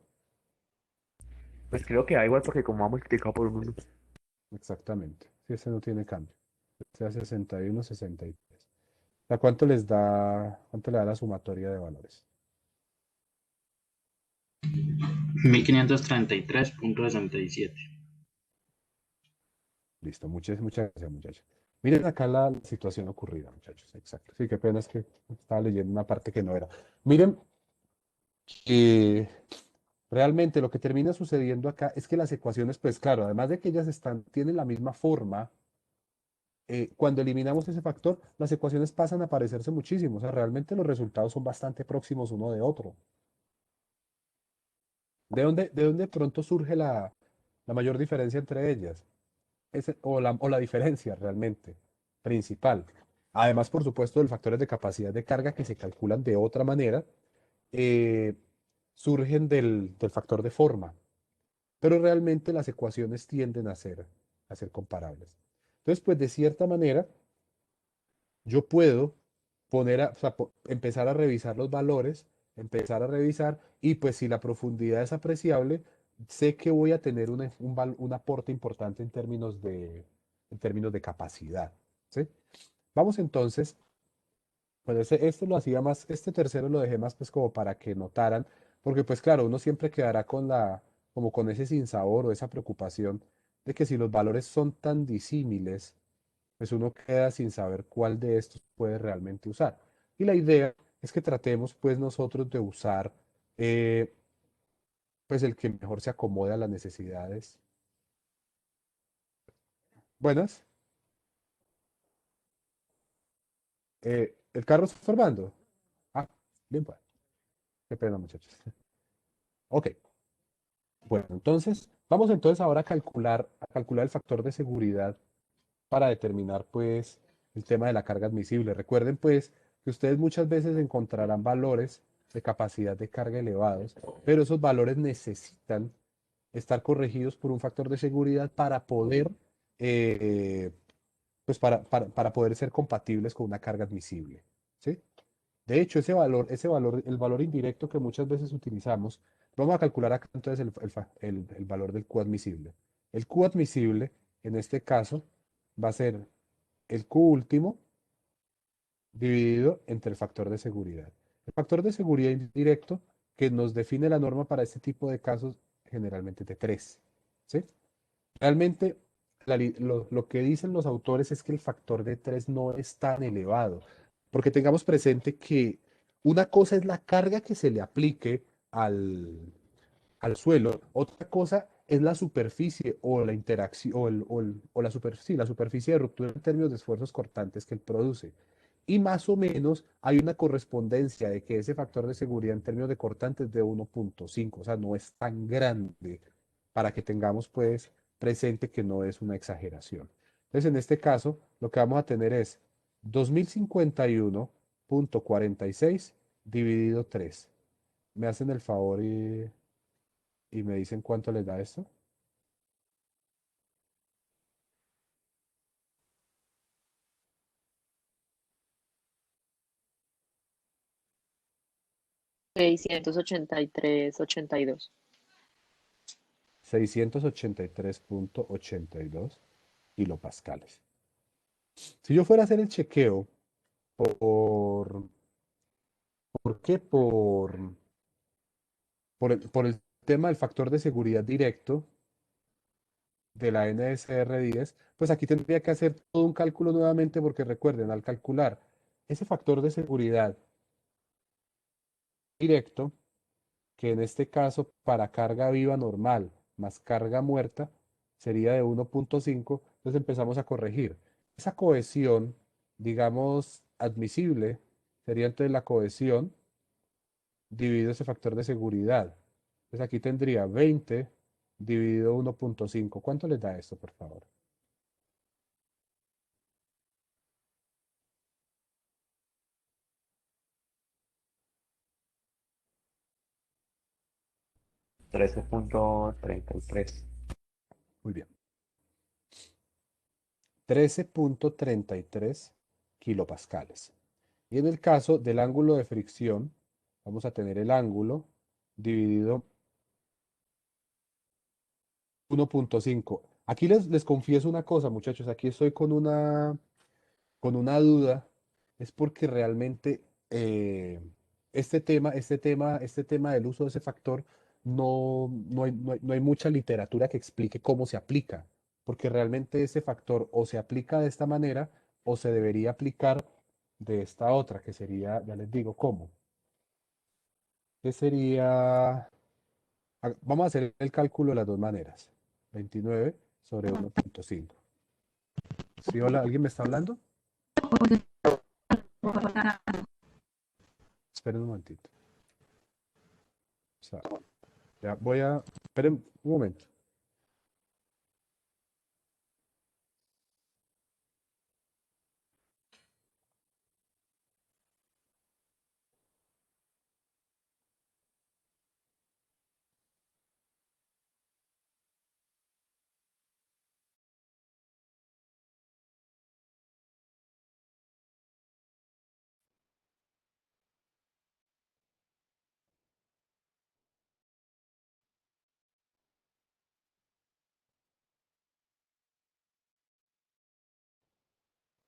S2: pues creo que da igual porque como vamos a multiplicar por uno.
S1: Exactamente. Sí, ese no tiene cambio. Sea 61, 63. ¿A cuánto le da la sumatoria de valores?
S4: 1533.67.
S1: Listo, muchas gracias, muchachos. Miren acá la situación ocurrida, muchachos. Exacto. Sí, qué pena es que estaba leyendo una parte que no era. Miren, que realmente lo que termina sucediendo acá es que las ecuaciones, pues claro, además de que ellas tienen la misma forma, cuando eliminamos ese factor, las ecuaciones pasan a parecerse muchísimo. O sea, realmente los resultados son bastante próximos uno de otro. ¿De dónde pronto surge la mayor diferencia entre ellas? O la diferencia realmente principal. Además, por supuesto, de factores de capacidad de carga que se calculan de otra manera, eh, surgen del factor de forma, pero realmente las ecuaciones tienden a ser comparables. Entonces, pues de cierta manera, yo puedo o sea, empezar a revisar los valores, empezar a revisar, y pues si la profundidad es apreciable, sé que voy a tener un aporte importante en términos de capacidad. ¿Sí? Vamos entonces, pues este lo hacía más, este tercero lo dejé más pues como para que notaran, porque pues claro, uno siempre quedará con como con ese sinsabor o esa preocupación de que si los valores son tan disímiles, pues uno queda sin saber cuál de estos puede realmente usar. Y la idea es que tratemos pues nosotros de usar eh, pues el que mejor se acomode a las necesidades. Buenas. ¿El carro está estorbando? Ah, bien pues. Qué pena, muchachos. Ok. Bueno, entonces, vamos entonces ahora a calcular el factor de seguridad para determinar pues el tema de la carga admisible. Recuerden pues que ustedes muchas veces encontrarán valores de capacidad de carga elevados, pero esos valores necesitan estar corregidos por un factor de seguridad para poder, eh, pues para poder ser compatibles con una carga admisible, ¿sí? De hecho, ese valor, el valor indirecto que muchas veces utilizamos, vamos a calcular acá entonces el valor del Q admisible. El Q admisible, en este caso, va a ser el Q último dividido entre el factor de seguridad. El factor de seguridad indirecto que nos define la norma para este tipo de casos generalmente es de 3, ¿sí? Realmente lo que dicen los autores es que el factor de 3 no es tan elevado, porque tengamos presente que una cosa es la carga que se le aplique al suelo, otra cosa es la superficie o la interacción o sí, la superficie de ruptura en términos de esfuerzos cortantes que él produce. Y más o menos hay una correspondencia de que ese factor de seguridad en términos de cortantes es de 1,5, o sea, no es tan grande para que tengamos pues presente que no es una exageración. Entonces, en este caso, lo que vamos a tener es 2051,46 dividido 3. ¿Me hacen el favor y me dicen cuánto les da esto?
S5: 683,82.
S1: 683,82 kilopascales. Si yo fuera a hacer el chequeo por, ¿por qué? Por el tema del factor de seguridad directo de la NSR10, pues aquí tendría que hacer todo un cálculo nuevamente porque recuerden, al calcular ese factor de seguridad directo, que en este caso para carga viva normal más carga muerta sería de 1,5, entonces empezamos a corregir. Esa cohesión, digamos, admisible, sería entonces la cohesión dividido ese factor de seguridad. Entonces aquí tendría 20 dividido 1,5. ¿Cuánto les da esto, por favor?
S2: 13,33.
S1: Muy bien. 13,33 kilopascales. Y en el caso del ángulo de fricción, vamos a tener el ángulo dividido 1,5. Aquí les confieso una cosa, muchachos. Aquí estoy con una duda. Es porque realmente este tema del uso de ese factor, no hay mucha literatura que explique cómo se aplica. Porque realmente ese factor o se aplica de esta manera o se debería aplicar de esta otra, que sería, ya les digo cómo. Que sería, vamos a hacer el cálculo de las dos maneras. 29 sobre 1,5. ¿Sí, hola? ¿Alguien me está hablando? Esperen un momentito. O sea, ya voy a... Esperen un momento.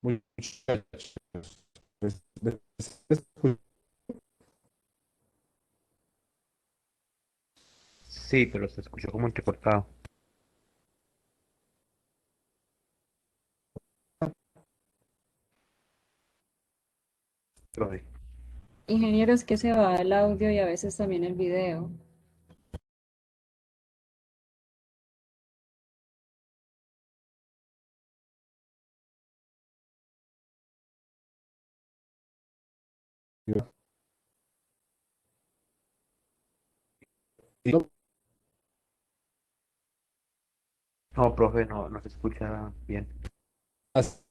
S1: Muchachos. ¿me- me- me
S2: Sí, pero se escuchó como entrecortado. Profe.
S5: Ingeniero, es que se va el audio y a veces también el video.
S1: Y no-
S2: No, profe, no se escucha bien.
S1: as-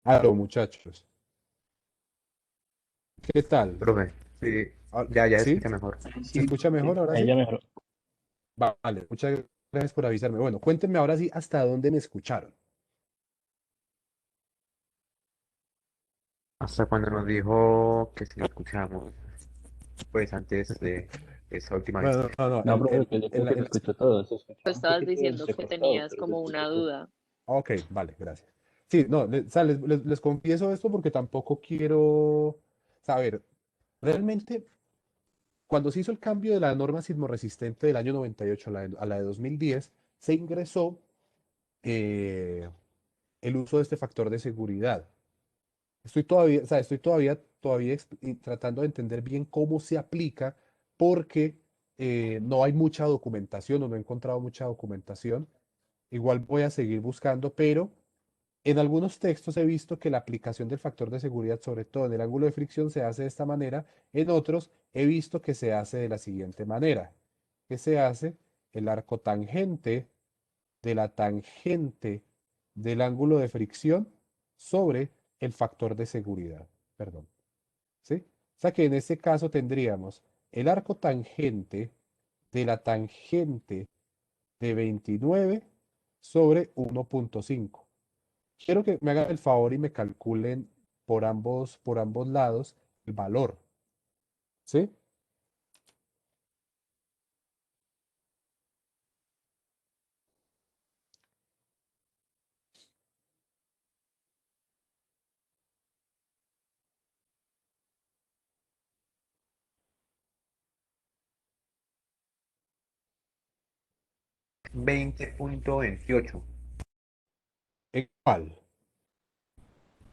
S1: Aló, muchachos. ¿Qué tal?
S2: Profe, sí,
S1: Ah,
S2: ya se
S1: ¿Sí?
S2: escucha mejor.
S1: ¿Se escucha mejor ahora
S6: Ahí
S1: sí?
S6: ya mejoró.
S1: Vale, muchas gracias por avisarme. Bueno, cuéntenme ahora sí hasta dónde me escucharon.
S2: Hasta cuando nos dijo que si lo escuchamos, pues antes de esa última vez.
S1: Bueno, no, no,
S6: No, profe, que yo creo que se
S1: en
S6: escuchó todo. Se
S7: Tú
S6: escuchaba un
S7: estabas
S6: poquito
S7: diciendo que
S6: recortado,
S7: tenías
S6: pero se
S7: como
S6: escuchó
S7: una
S6: todo.
S7: duda.
S1: Ok, vale, gracias. Sí, no, o sea, les confieso esto porque tampoco quiero saber. Realmente, cuando se hizo el cambio de la norma sismorresistente del año 98 a la de 2010, se ingresó eh, el uso de este factor de seguridad. Estoy todavía, o sea, todavía tratando de entender bien cómo se aplica porque no hay mucha documentación o no he encontrado mucha documentación. Igual voy a seguir buscando, pero en algunos textos he visto que la aplicación del factor de seguridad, sobre todo en el ángulo de fricción, se hace de esta manera. En otros he visto que se hace de la siguiente manera, que se hace el arco tangente de la tangente del ángulo de fricción sobre el factor de seguridad. Perdón. ¿Sí? O sea que en este caso tendríamos el arco tangente de la tangente de 29 sobre 1,5. Quiero que me hagan el favor y me calculen por ambos lados el valor. ¿Sí?
S2: 20.28
S1: ¿En cuál?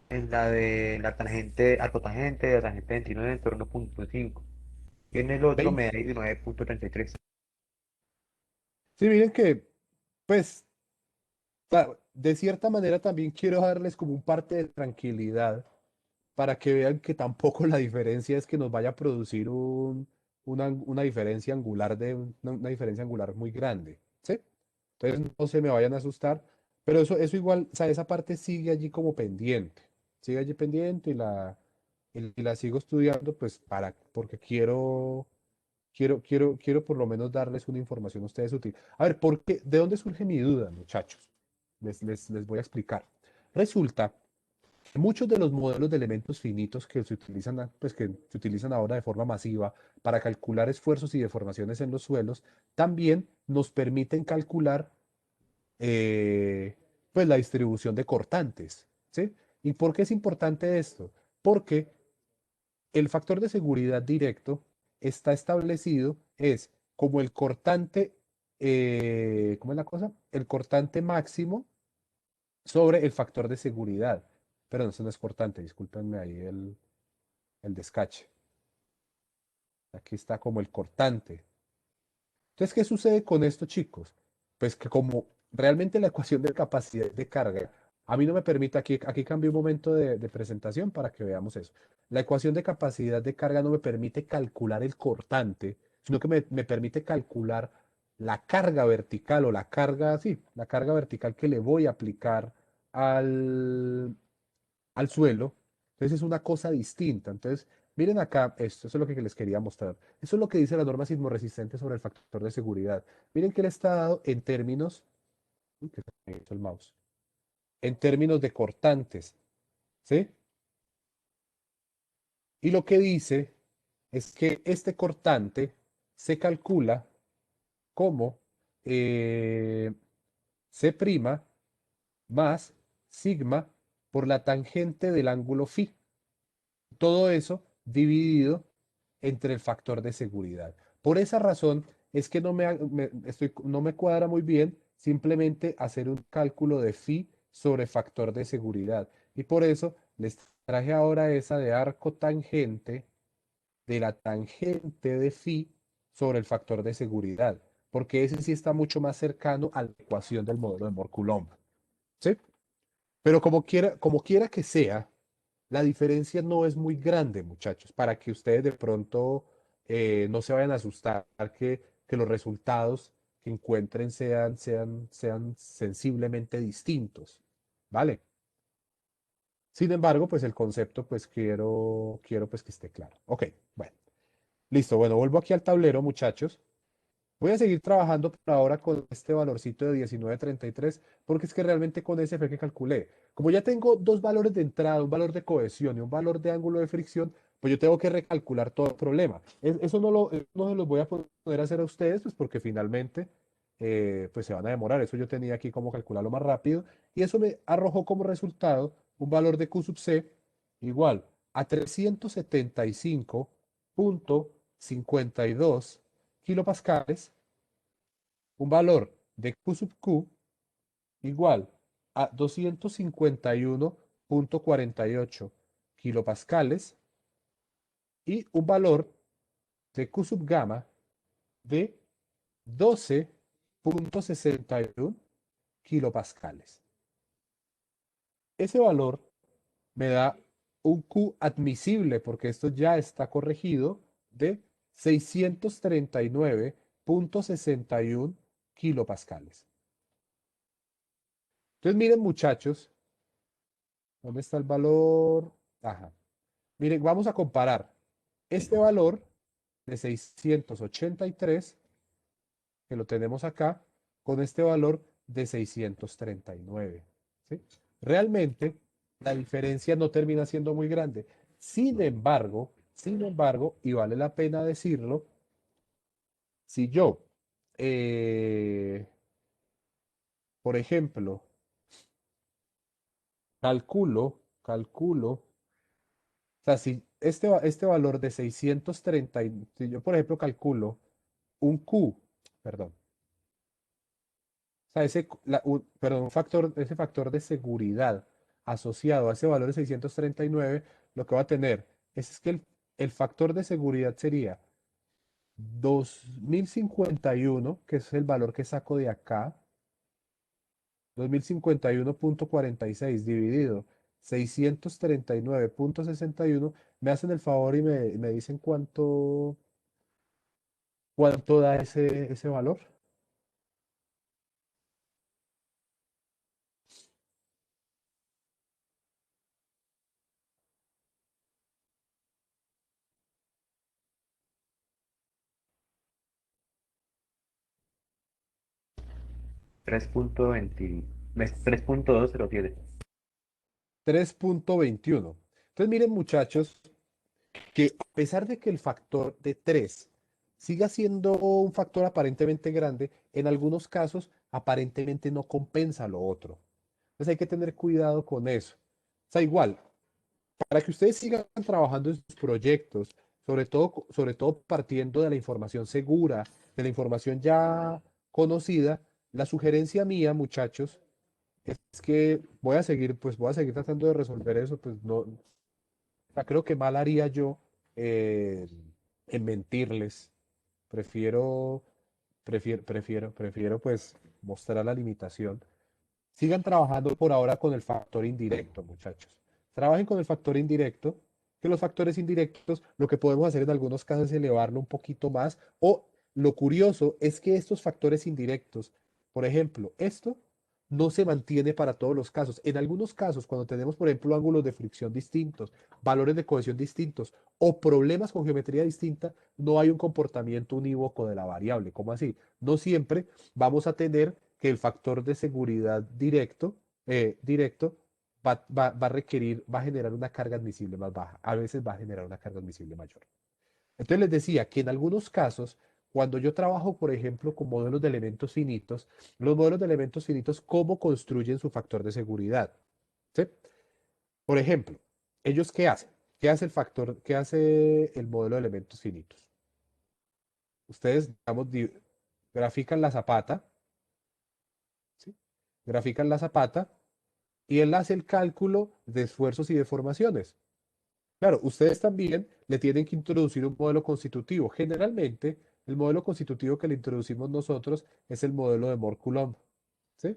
S2: en la de la tangente, arcotangente de la tangente 29 sobre 1.5. Y en el otro me da 19.33.
S1: Sí, miren que, pues, de cierta manera también quiero darles como un parte de tranquilidad para que vean que tampoco la diferencia es que nos vaya a producir una diferencia angular una diferencia angular muy grande, ¿sí? Entonces no se me vayan a asustar, pero eso igual, o sea, esa parte sigue allí como pendiente, sigue allí pendiente y la sigo estudiando, pues, porque quiero por lo menos darles una información a ustedes útil. A ver, ¿de dónde surge mi duda, muchachos? Les voy a explicar. Resulta que muchos de los modelos de elementos finitos que se utilizan, pues, que se utilizan ahora de forma masiva para calcular esfuerzos y deformaciones en los suelos, también nos permiten calcular pues, la distribución de cortantes, ¿sí? ¿Y por qué es importante esto? Porque el factor de seguridad directo está establecido, es como el cortante, ¿cómo es la cosa? El cortante máximo sobre el factor de seguridad. Perdón, eso no es cortante, discúlpenme ahí el descache. Aquí está como el cortante. Entonces, ¿qué sucede con esto, chicos? Pues que como realmente la ecuación de capacidad de carga, a mí no me permite, aquí cambio un momento de presentación para que veamos eso. La ecuación de capacidad de carga no me permite calcular el cortante, sino que me permite calcular la carga vertical o la carga, sí, la carga vertical que le voy a aplicar al, al suelo. Entonces es una cosa distinta. Entonces, miren acá esto, eso es lo que les quería mostrar. Eso es lo que dice la norma sismorresistente sobre el factor de seguridad. Miren que le está dado en términos, uy, que se me hizo el mouse, en términos de cortantes, ¿sí? Y lo que dice es que este cortante se calcula como C' más sigma por la tangente del ángulo phi. Todo eso dividido entre el factor de seguridad. Por esa razón es que no me cuadra muy bien simplemente hacer un cálculo de phi sobre factor de seguridad. Y por eso les traje ahora esa de arco tangente de la tangente de phi sobre el factor de seguridad, porque ese sí está mucho más cercano a la ecuación del modelo de Mohr-Coulomb. ¿Sí? Pero como quiera que sea, la diferencia no es muy grande, muchachos, para que ustedes de pronto no se vayan a asustar que los resultados que encuentren sean sensiblemente distintos, ¿vale? Sin embargo, pues el concepto, pues quiero pues que esté claro. Ok, bueno, listo. Bueno, vuelvo aquí al tablero, muchachos. Voy a seguir trabajando por ahora con este valorcito de 1933 porque es que realmente con ese fue que calculé. Como ya tengo dos valores de entrada, un valor de cohesión y un valor de ángulo de fricción, pues yo tengo que recalcular todo el problema. Eso no se los voy a poder hacer a ustedes, pues porque finalmente pues se van a demorar. Eso yo tenía aquí como calcularlo más rápido y eso me arrojó como resultado un valor de Q sub C igual a 375,52 kilopascales, un valor de Q sub Q igual a 251,48 kilopascales y un valor de Q sub gamma de 12,61 kilopascales. Ese valor me da un Q admisible, porque esto ya está corregido, de 639,61 kilopascales. Entonces, miren, muchachos, ¿dónde está el valor? Ajá. Miren, vamos a comparar este valor de 683, que lo tenemos acá, con este valor de 639. ¿Sí? Realmente, la diferencia no termina siendo muy grande. Sin embargo, y vale la pena decirlo, si yo, eh, por ejemplo, calculo, o sea, si este valor de 630, si yo, por ejemplo, calculo un Q, perdón, o sea, perdón, ese factor de seguridad asociado a ese valor de 639, lo que va a tener es que el factor de seguridad sería 2051, que es el valor que saco de acá, 2051,46 dividido 639,61, me hacen el favor y me dicen cuánto da ese valor.
S2: 3.20, 3.207.
S1: 3,21. Entonces, miren, muchachos, que a pesar de que el factor de 3 siga siendo un factor aparentemente grande, en algunos casos aparentemente no compensa lo otro. Entonces hay que tener cuidado con eso. O sea, igual, para que ustedes sigan trabajando en sus proyectos, sobre todo partiendo de la información segura, de la información ya conocida, la sugerencia mía, muchachos, es que voy a seguir tratando de resolver eso, pues no, o sea, creo que mal haría yo eh, en mentirles. Prefiero, prefiero pues mostrar la limitación. Sigan trabajando por ahora con el factor indirecto, muchachos. Trabajen con el factor indirecto, que los factores indirectos, lo que podemos hacer en algunos casos es elevarlo un poquito más. O lo curioso es que estos factores indirectos, por ejemplo, esto no se mantiene para todos los casos. En algunos casos, cuando tenemos, por ejemplo, ángulos de fricción distintos, valores de cohesión distintos o problemas con geometría distinta, no hay un comportamiento unívoco de la variable. ¿Cómo así? No siempre vamos a tener que el factor de seguridad directo va a generar una carga admisible más baja. A veces va a generar una carga admisible mayor. Entonces les decía que en algunos casos, cuando yo trabajo, por ejemplo, con modelos de elementos finitos, los modelos de elementos finitos, ¿cómo construyen su factor de seguridad? ¿Sí? Por ejemplo, ¿ellos qué hacen? ¿Qué hace el factor, qué hace el modelo de elementos finitos? Ustedes, digamos, grafican la zapata, ¿sí? Grafican la zapata y él hace el cálculo de esfuerzos y deformaciones. Claro, ustedes también le tienen que introducir un modelo constitutivo. Generalmente, el modelo constitutivo que le introducimos nosotros es el modelo de Moore-Coulomb, ¿sí?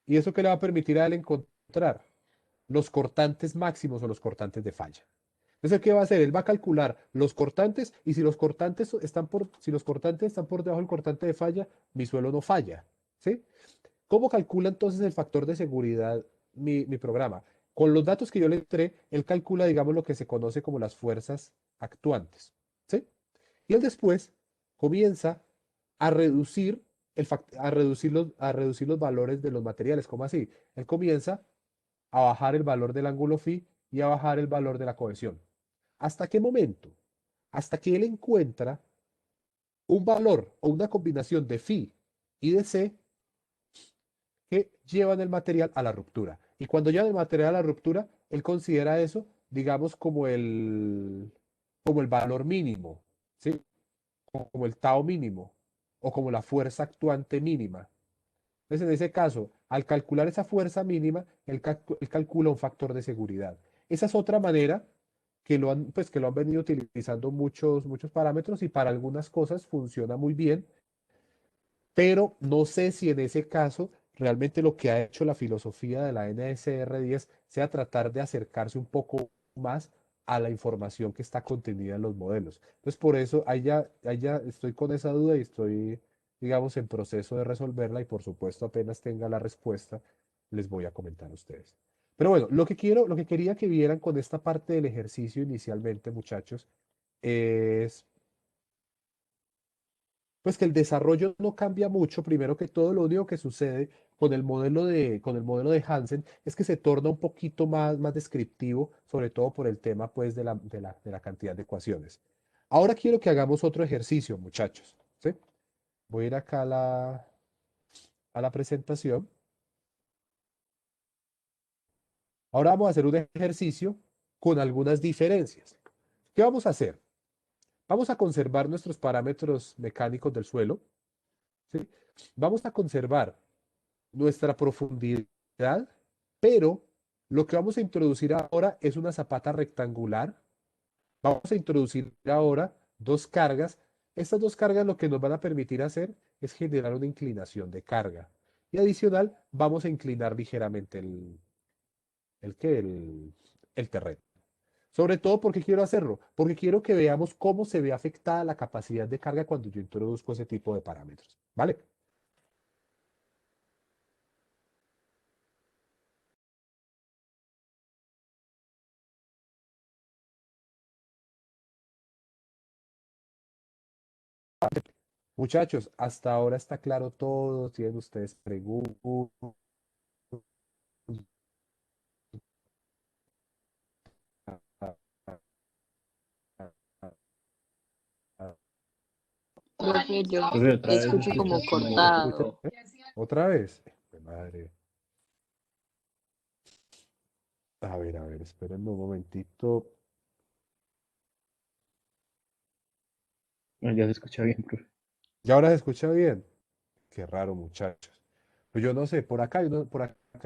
S1: ¿Y eso qué le va a permitir a él encontrar? Los cortantes máximos o los cortantes de falla. Entonces, ¿qué va a hacer? Él va a calcular los cortantes y si los cortantes están por debajo del cortante de falla, mi suelo no falla, ¿sí? ¿Cómo calcula entonces el factor de seguridad mi programa? Con los datos que yo le entré, él calcula, digamos, lo que se conoce como las fuerzas actuantes, ¿sí? Y él después comienza a reducir, a reducir los valores de los materiales. ¿Cómo así? Él comienza a bajar el valor del ángulo phi y a bajar el valor de la cohesión. ¿Hasta qué momento? Hasta que él encuentra un valor o una combinación de phi y de c que llevan el material a la ruptura. Y cuando llevan el material a la ruptura, él considera eso, digamos, como el valor mínimo, ¿sí? Como el tau mínimo o como la fuerza actuante mínima. Entonces, en ese caso, al calcular esa fuerza mínima, él calcula un factor de seguridad. Esa es otra manera pues, que lo han venido utilizando muchos parámetros y para algunas cosas funciona muy bien, pero no sé si en ese caso realmente lo que ha hecho la filosofía de la NSR10 sea tratar de acercarse un poco más a la información que está contenida en los modelos. Entonces, por eso ahí ya estoy con esa duda y estoy, digamos, en proceso de resolverla y por supuesto apenas tenga la respuesta, les voy a comentar a ustedes. Pero bueno, lo que quería que vieran con esta parte del ejercicio inicialmente, muchachos, es pues que el desarrollo no cambia mucho. Primero que todo, lo único que sucede con el modelo de Hansen es que se torna un poquito más descriptivo, sobre todo por el tema pues, de la cantidad de ecuaciones. Ahora quiero que hagamos otro ejercicio, muchachos. ¿Sí? Voy a ir acá a la presentación. Ahora vamos a hacer un ejercicio con algunas diferencias. ¿Qué vamos a hacer? Vamos a conservar nuestros parámetros mecánicos del suelo. ¿Sí? Vamos a conservar nuestra profundidad, pero lo que vamos a introducir ahora es una zapata rectangular. Vamos a introducir ahora dos cargas. Estas dos cargas lo que nos van a permitir hacer es generar una inclinación de carga. Y adicional, vamos a inclinar ligeramente el terreno. Sobre todo porque quiero hacerlo, porque quiero que veamos cómo se ve afectada la capacidad de carga cuando yo introduzco ese tipo de parámetros. ¿Vale? Muchachos, hasta ahora está claro todo. ¿Tienen ustedes preguntas?
S5: Profe, yo
S4: Profe, otra vez se
S5: escucho como
S4: escucha
S1: ¿Me
S4: como,
S1: escuchan?
S5: cortado.
S1: ¿Otra vez? Madre. A ver, espérenme un momentito.
S4: no, ya se escucha bien, profe.
S1: ¿Y ahora se escucha bien? Qué raro, muchachos. Pues yo no sé, por acá,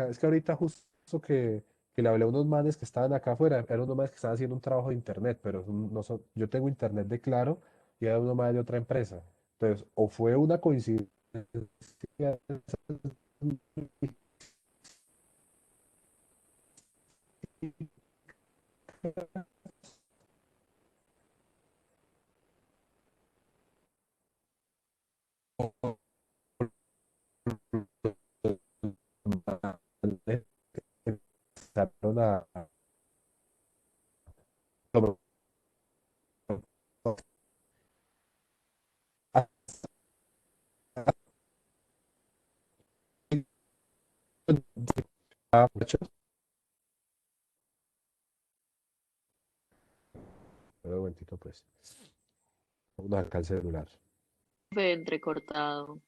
S1: es que ahorita justo que le hablé a unos manes que estaban acá afuera, eran unos manes que estaban haciendo un trabajo de internet, pero no yo tengo internet de Claro y era unos manes de otra empresa. Entonces, o fue una coincidencia, empezaron muchachos, pero un momentito, pues, vamos acá el celular.
S6: profe, entrecortado.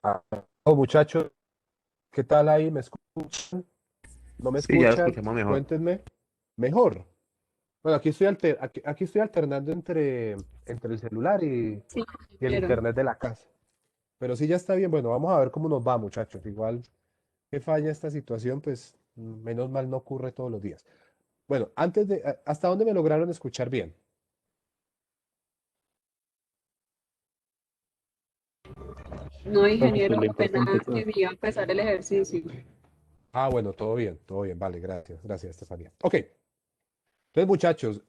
S1: Ah, oh, muchachos, ¿qué tal ahí? ¿Me escuchan? ¿No me
S2: Sí, ya lo
S1: escuchan?
S2: escuchamos mejor.
S1: Cuéntenme. Mejor. Bueno, aquí estoy alternando entre el celular
S5: Sí,
S1: y el
S5: compañero.
S1: internet de la casa. Pero sí ya está bien. Bueno, vamos a ver cómo nos va, muchachos. Igual que falla esta situación, pues menos mal no ocurre todos los días. Bueno, ¿hasta dónde me lograron escuchar bien?
S5: No, ingeniero,
S4: Profesor, lo
S5: apenas
S4: importante fue
S5: que iba a empezar el ejercicio.
S1: Ah, bueno, todo bien, vale, gracias, Estefanía. Ok, entonces muchachos,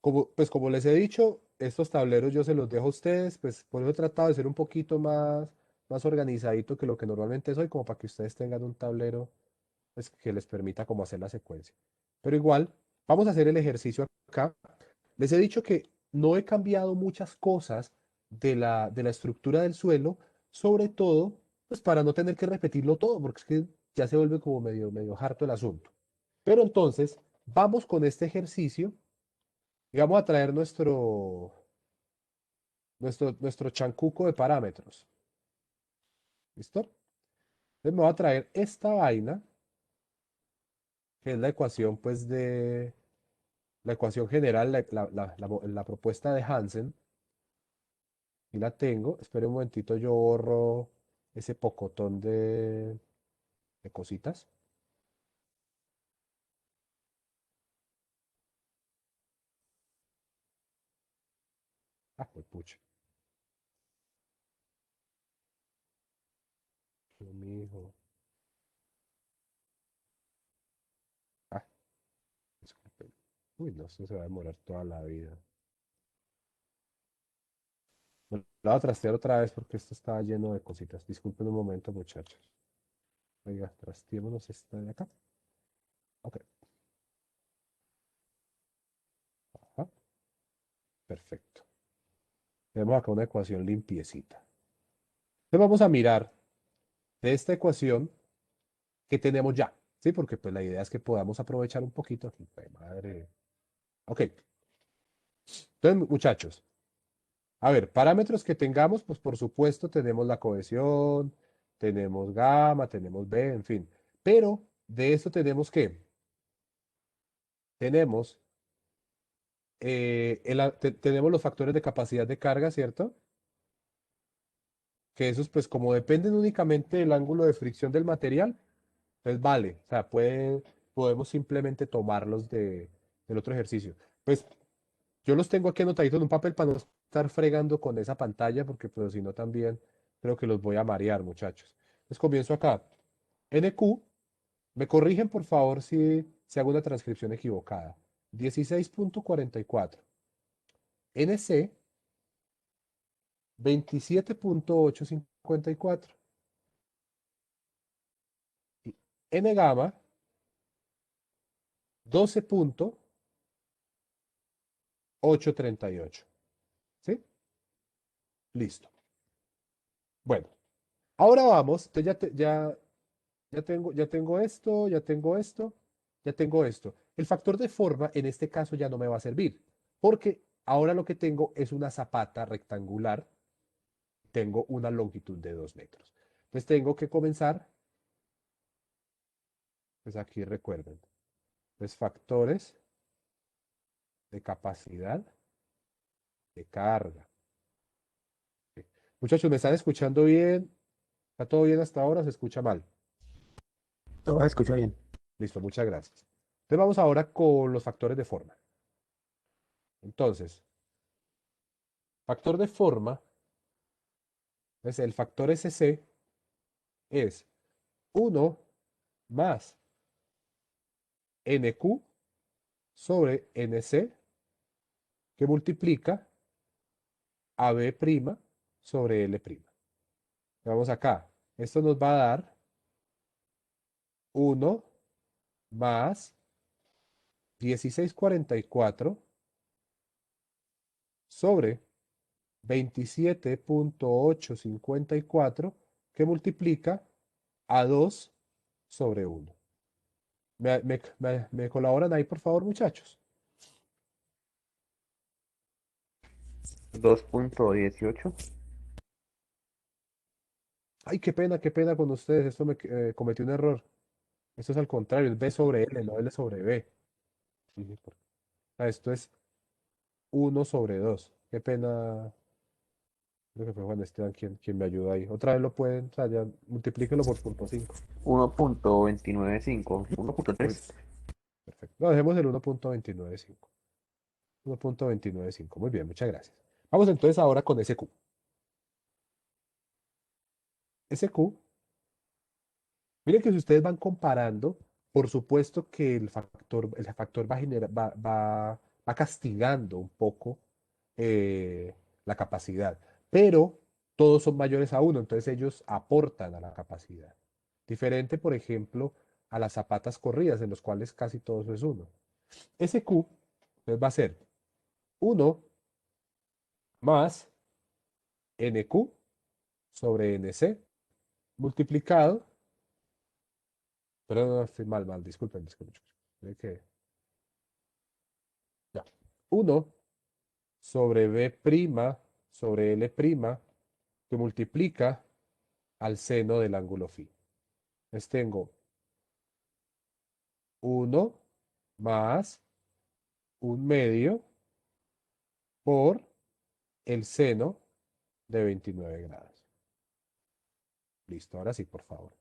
S1: como les he dicho, estos tableros yo se los dejo a ustedes, pues por eso he tratado de ser un poquito más organizadito que lo que normalmente soy, como para que ustedes tengan un tablero pues, que les permita como hacer la secuencia. Pero igual, vamos a hacer el ejercicio acá. Les he dicho que no he cambiado muchas cosas de la estructura del suelo, sobre todo, pues para no tener que repetirlo todo, porque es que ya se vuelve como medio harto el asunto. Pero entonces, vamos con este ejercicio y vamos a traer nuestro chancuco de parámetros. ¿Listo? Entonces me voy a traer esta vaina, que es la ecuación, pues, la ecuación general, la propuesta de Hansen. Y la tengo. Espera un momentito, yo borro ese pocotón de cositas. Ah, pues pucha. Mi hijo. Ah, disculpen. Uy, no, esto se va a demorar toda la vida. Bueno, la voy a trastear otra vez porque esto estaba lleno de cositas. Disculpen un momento, muchachos. Oiga, trasteémonos esta de acá. Ok. Ajá, perfecto. Tenemos acá una ecuación limpiecita. Entonces vamos a mirar de esta ecuación que tenemos ya. ¿Sí? Porque pues la idea es que podamos aprovechar un poquito. Ay, madre. Ok. Entonces, muchachos, a ver, parámetros que tengamos, pues por supuesto tenemos la cohesión, tenemos gamma, tenemos B, en fin. Pero de esto tenemos que, tenemos, tenemos los factores de capacidad de carga, ¿cierto? Que esos, pues como dependen únicamente del ángulo de fricción del material, pues vale, o sea, podemos simplemente tomarlos del otro ejercicio. Pues yo los tengo aquí anotaditos en un papel para no estar fregando con esa pantalla, porque pues si no también creo que los voy a marear, muchachos. Entonces comienzo acá. NQ, me corrigen por favor si hago una transcripción equivocada. 16,44. NC, 27,854. Y N gamma, 12,838. ¿Sí? Listo. Bueno, ahora vamos. Entonces ya tengo esto, ya tengo esto, ya tengo esto. El factor de forma en este caso ya no me va a servir, porque ahora lo que tengo es una zapata rectangular, tengo una longitud de 2 metros. Entonces tengo que comenzar, pues aquí recuerden, pues factores de capacidad de carga. Ok. Muchachos, ¿me están escuchando bien? ¿Está todo bien hasta ahora? ¿Se escucha mal?
S2: Todo se escucha bien.
S1: Listo, muchas gracias. Entonces vamos ahora con los factores de forma. Entonces, factor de forma, es el factor SC es 1 más NQ sobre NC que multiplica a B' sobre L'. Vamos acá. Esto nos va a dar 1 más 1644 sobre 27.854 que multiplica a 2 sobre 1. ¿Me colaboran ahí, por favor, muchachos?
S2: 2.18.
S1: Ay, qué pena con ustedes. Esto cometí un error. Esto es al contrario, es B sobre L, no L sobre B. Sí, sí, esto es 1 sobre 2. Qué pena. Creo que fue Juan Esteban quien me ayudó ahí. Otra vez lo pueden, o sea, ya multiplíquenlo por punto 5.
S2: 1.295.
S1: Uy,
S2: 1.3.
S1: perfecto. No, dejemos el 1.295. 1.295. Muy bien, muchas gracias. Vamos entonces ahora con SQ. SQ, miren que si ustedes van comparando, por supuesto que el factor va castigando un poco la capacidad, pero todos son mayores a 1, entonces ellos aportan a la capacidad. Diferente, por ejemplo, a las zapatas corridas, en los cuales casi todo eso es 1. SQ entonces va a ser 1 más NQ sobre NC multiplicado, pero no, estoy mal, disculpen. Creo que, ya. 1 sobre B' sobre L' que multiplica al seno del ángulo φ. Entonces tengo 1 más 1/2 por el seno de 29 grados. Listo, ahora sí, por favor.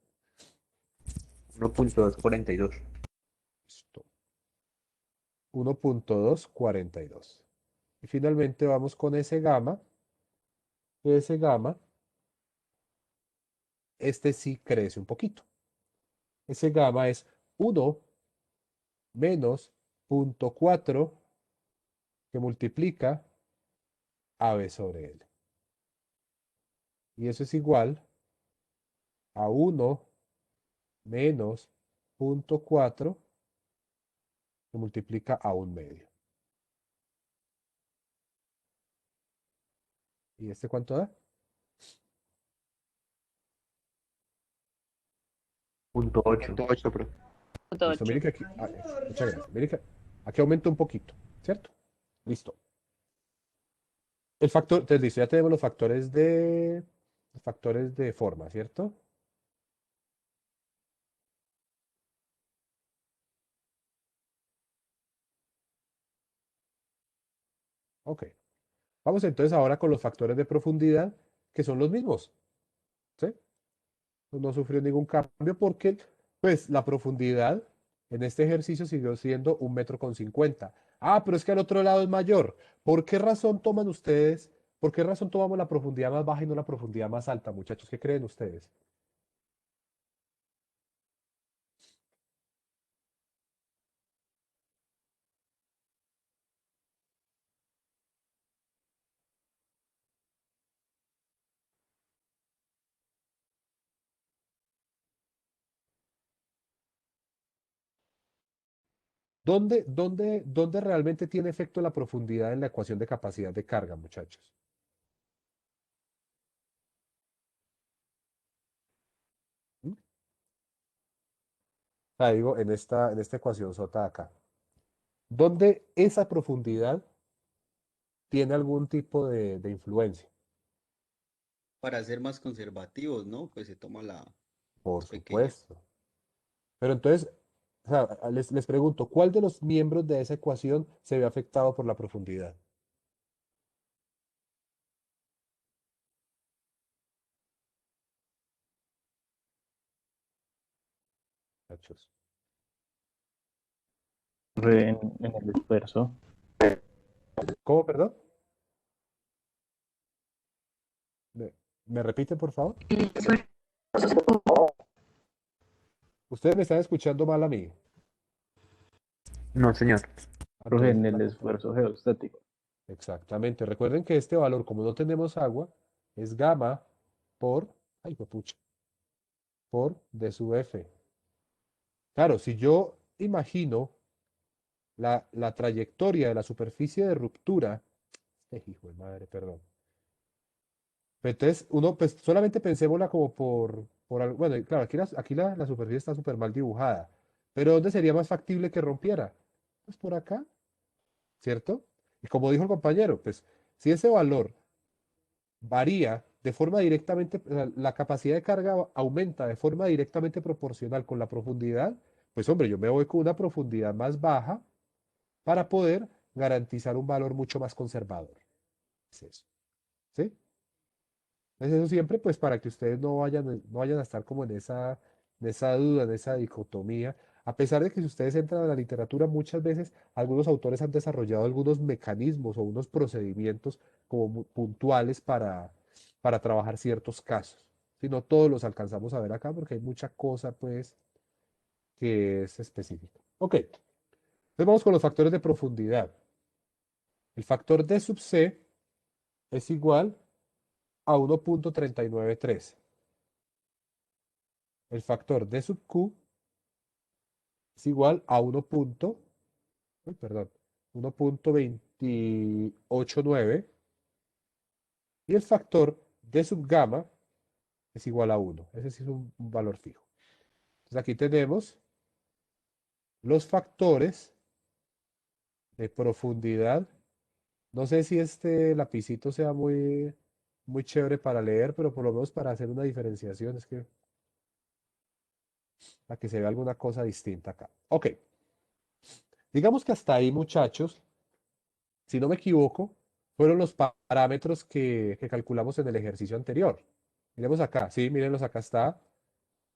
S2: 1.242.
S1: Listo. 1.242. Y finalmente vamos con ese gamma. Ese gamma, este sí crece un poquito. Ese gamma es 1 menos 0.4 que multiplica a b sobre L. Y eso es igual a 1 menos 0.4 que multiplica a 1/2. ¿Y este cuánto da?
S2: 0.8.
S6: 8, pero.
S1: Listo, miren que aquí, muchas gracias. Miren que aquí aumenta un poquito, ¿cierto? Listo. El factor, entonces listo, ya tenemos los factores de forma, ¿cierto? Ok. Vamos entonces ahora con los factores de profundidad, que son los mismos, ¿sí? No sufrió ningún cambio porque, pues, la profundidad en este ejercicio siguió siendo 1,50 m. Ah, pero es que al otro lado es mayor. ¿Por qué razón toman ustedes? ¿Por qué razón tomamos la profundidad más baja y no la profundidad más alta, muchachos? ¿Qué creen ustedes? ¿Dónde realmente tiene efecto la profundidad en la ecuación de capacidad de carga, muchachos? ¿Mm? O sea, digo, en esta ecuación sota de acá. ¿Dónde esa profundidad tiene algún tipo de influencia?
S6: Para ser más conservativos, ¿no? Pues se toma la
S1: Por
S6: más pequeña.
S1: supuesto. Pero entonces, o sea, les pregunto, ¿cuál de los miembros de esa ecuación se ve afectado por la profundidad? Muchachos.
S7: En el esfuerzo.
S1: ¿Cómo, perdón? ¿Me, me repiten, por favor? Ustedes me están escuchando mal a mí.
S2: No, señor.
S7: Profe,
S1: Entonces,
S7: en el esfuerzo geostático.
S1: exactamente. Recuerden que este valor, como no tenemos agua, es gamma por, ay, pucha, por D sub F. Claro, si yo imagino la trayectoria de la superficie de ruptura, hijo de madre, perdón. Entonces, uno, pues solamente pensémosla como bueno, y claro, aquí la superficie está súper mal dibujada, pero ¿dónde sería más factible que rompiera? Pues por acá, ¿cierto? Y como dijo el compañero, pues si ese valor varía de forma directamente, o sea, la capacidad de carga aumenta de forma directamente proporcional con la profundidad, pues hombre, yo me voy con una profundidad más baja para poder garantizar un valor mucho más conservador. Es eso, ¿sí? Entonces eso siempre, pues para que ustedes no vayan a estar como en esa duda, en esa dicotomía, a pesar de que si ustedes entran a la literatura, muchas veces algunos autores han desarrollado algunos mecanismos o unos procedimientos como puntuales para trabajar ciertos casos. Si no todos los alcanzamos a ver acá porque hay mucha cosa, pues, que es específica. Ok, entonces vamos con los factores de profundidad. El factor D sub C es igual a 1,393. El factor D sub Q es igual a 1,289 y el factor D sub gamma es igual a 1. Ese sí es un valor fijo. Entonces aquí tenemos los factores de profundidad. No sé si este lapicito sea muy, muy chévere para leer, pero por lo menos para hacer una diferenciación, es que para que se vea alguna cosa distinta acá. Ok, digamos que hasta ahí, muchachos, si no me equivoco, fueron los parámetros que calculamos en el ejercicio anterior. Miremos acá, sí, mírenlos, acá está.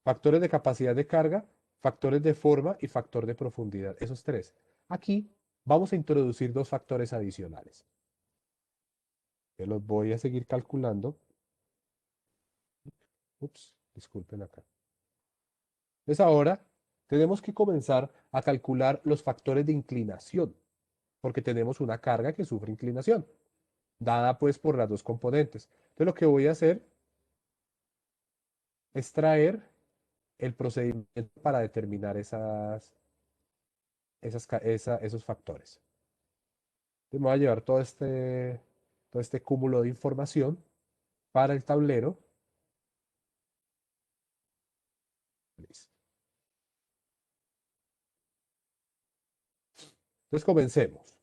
S1: Factores de capacidad de carga, factores de forma y factor de profundidad. Esos tres. Aquí vamos a introducir dos factores adicionales. Yo los voy a seguir calculando. Ups, disculpen acá. Entonces ahora tenemos que comenzar a calcular los factores de inclinación, porque tenemos una carga que sufre inclinación, dada pues por las dos componentes. Entonces lo que voy a hacer es traer el procedimiento para determinar esos factores. Entonces me voy a llevar todo este cúmulo de información para el tablero. Listo. Entonces comencemos.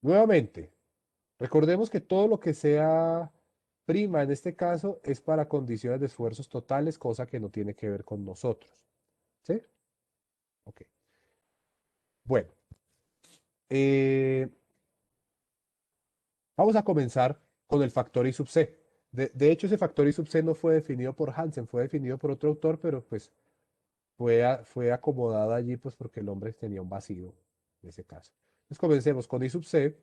S1: Nuevamente, recordemos que todo lo que sea prima en este caso es para condiciones de esfuerzos totales, cosa que no tiene que ver con nosotros. ¿Sí? Ok. Bueno, eh, vamos a comenzar con el factor I sub C. De hecho, ese factor I sub C no fue definido por Hansen, fue definido por otro autor, pero pues fue acomodado allí pues porque el hombre tenía un vacío en ese caso. Entonces comencemos con I sub C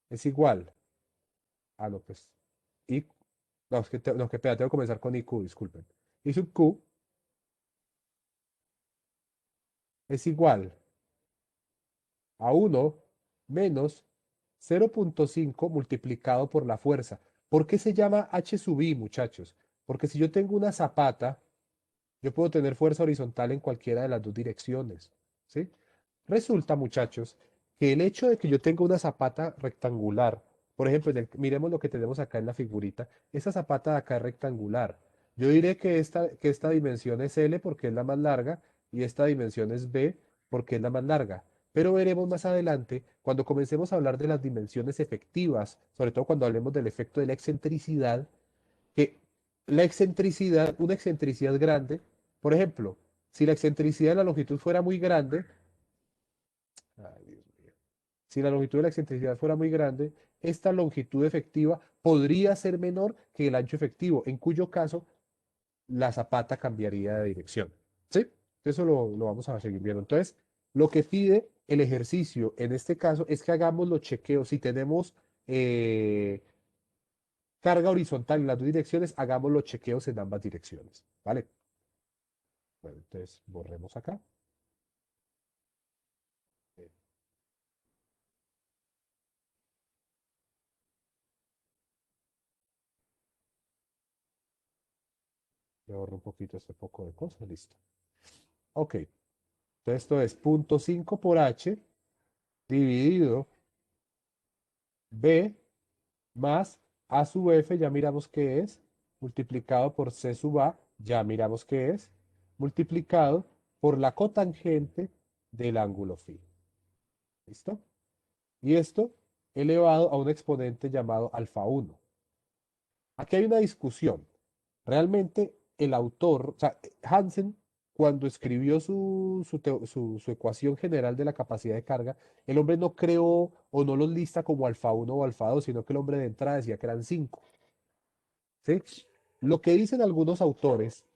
S1: es igual. No, pues. I, no, es que, no, que espera, tengo que comenzar con IQ, disculpen. I sub Q es igual a 1 menos 0,5 multiplicado por la fuerza. ¿Por qué se llama H sub I, muchachos? Porque si yo tengo una zapata, yo puedo tener fuerza horizontal en cualquiera de las dos direcciones. ¿Sí? Resulta, muchachos, que el hecho de que yo tenga una zapata rectangular, por ejemplo, miremos lo que tenemos acá en la figurita, esa zapata de acá es rectangular. Yo diré que esta dimensión es L porque es la más larga y esta dimensión es B porque es la más larga. Pero veremos más adelante, cuando comencemos a hablar de las dimensiones efectivas, sobre todo cuando hablemos del efecto de la excentricidad, que una excentricidad grande, por ejemplo, si la excentricidad de la longitud fuera muy grande, ay, Dios mío. Si la longitud de la excentricidad fuera muy grande, esta longitud efectiva podría ser menor que el ancho efectivo, en cuyo caso la zapata cambiaría de dirección. ¿Sí? Eso lo vamos a seguir viendo. Entonces, lo que pide el ejercicio en este caso es que hagamos los chequeos. Si tenemos carga horizontal en las dos direcciones, hagamos los chequeos en ambas direcciones. ¿Vale? Bueno, entonces borremos acá. Le borro un poquito este poco de cosas. Listo. Ok. Entonces esto es 0,5 por h dividido B más A sub F, ya miramos qué es, multiplicado por C sub A, ya miramos qué es, multiplicado por la cotangente del ángulo phi. ¿Listo? Y esto elevado a un exponente llamado alfa 1. Aquí hay una discusión. Realmente el autor, o sea, Hansen, cuando escribió su ecuación general de la capacidad de carga, el hombre no creó o no los lista como alfa 1 o alfa 2, sino que el hombre de entrada decía que eran 5. ¿Sí? Lo que dicen algunos autores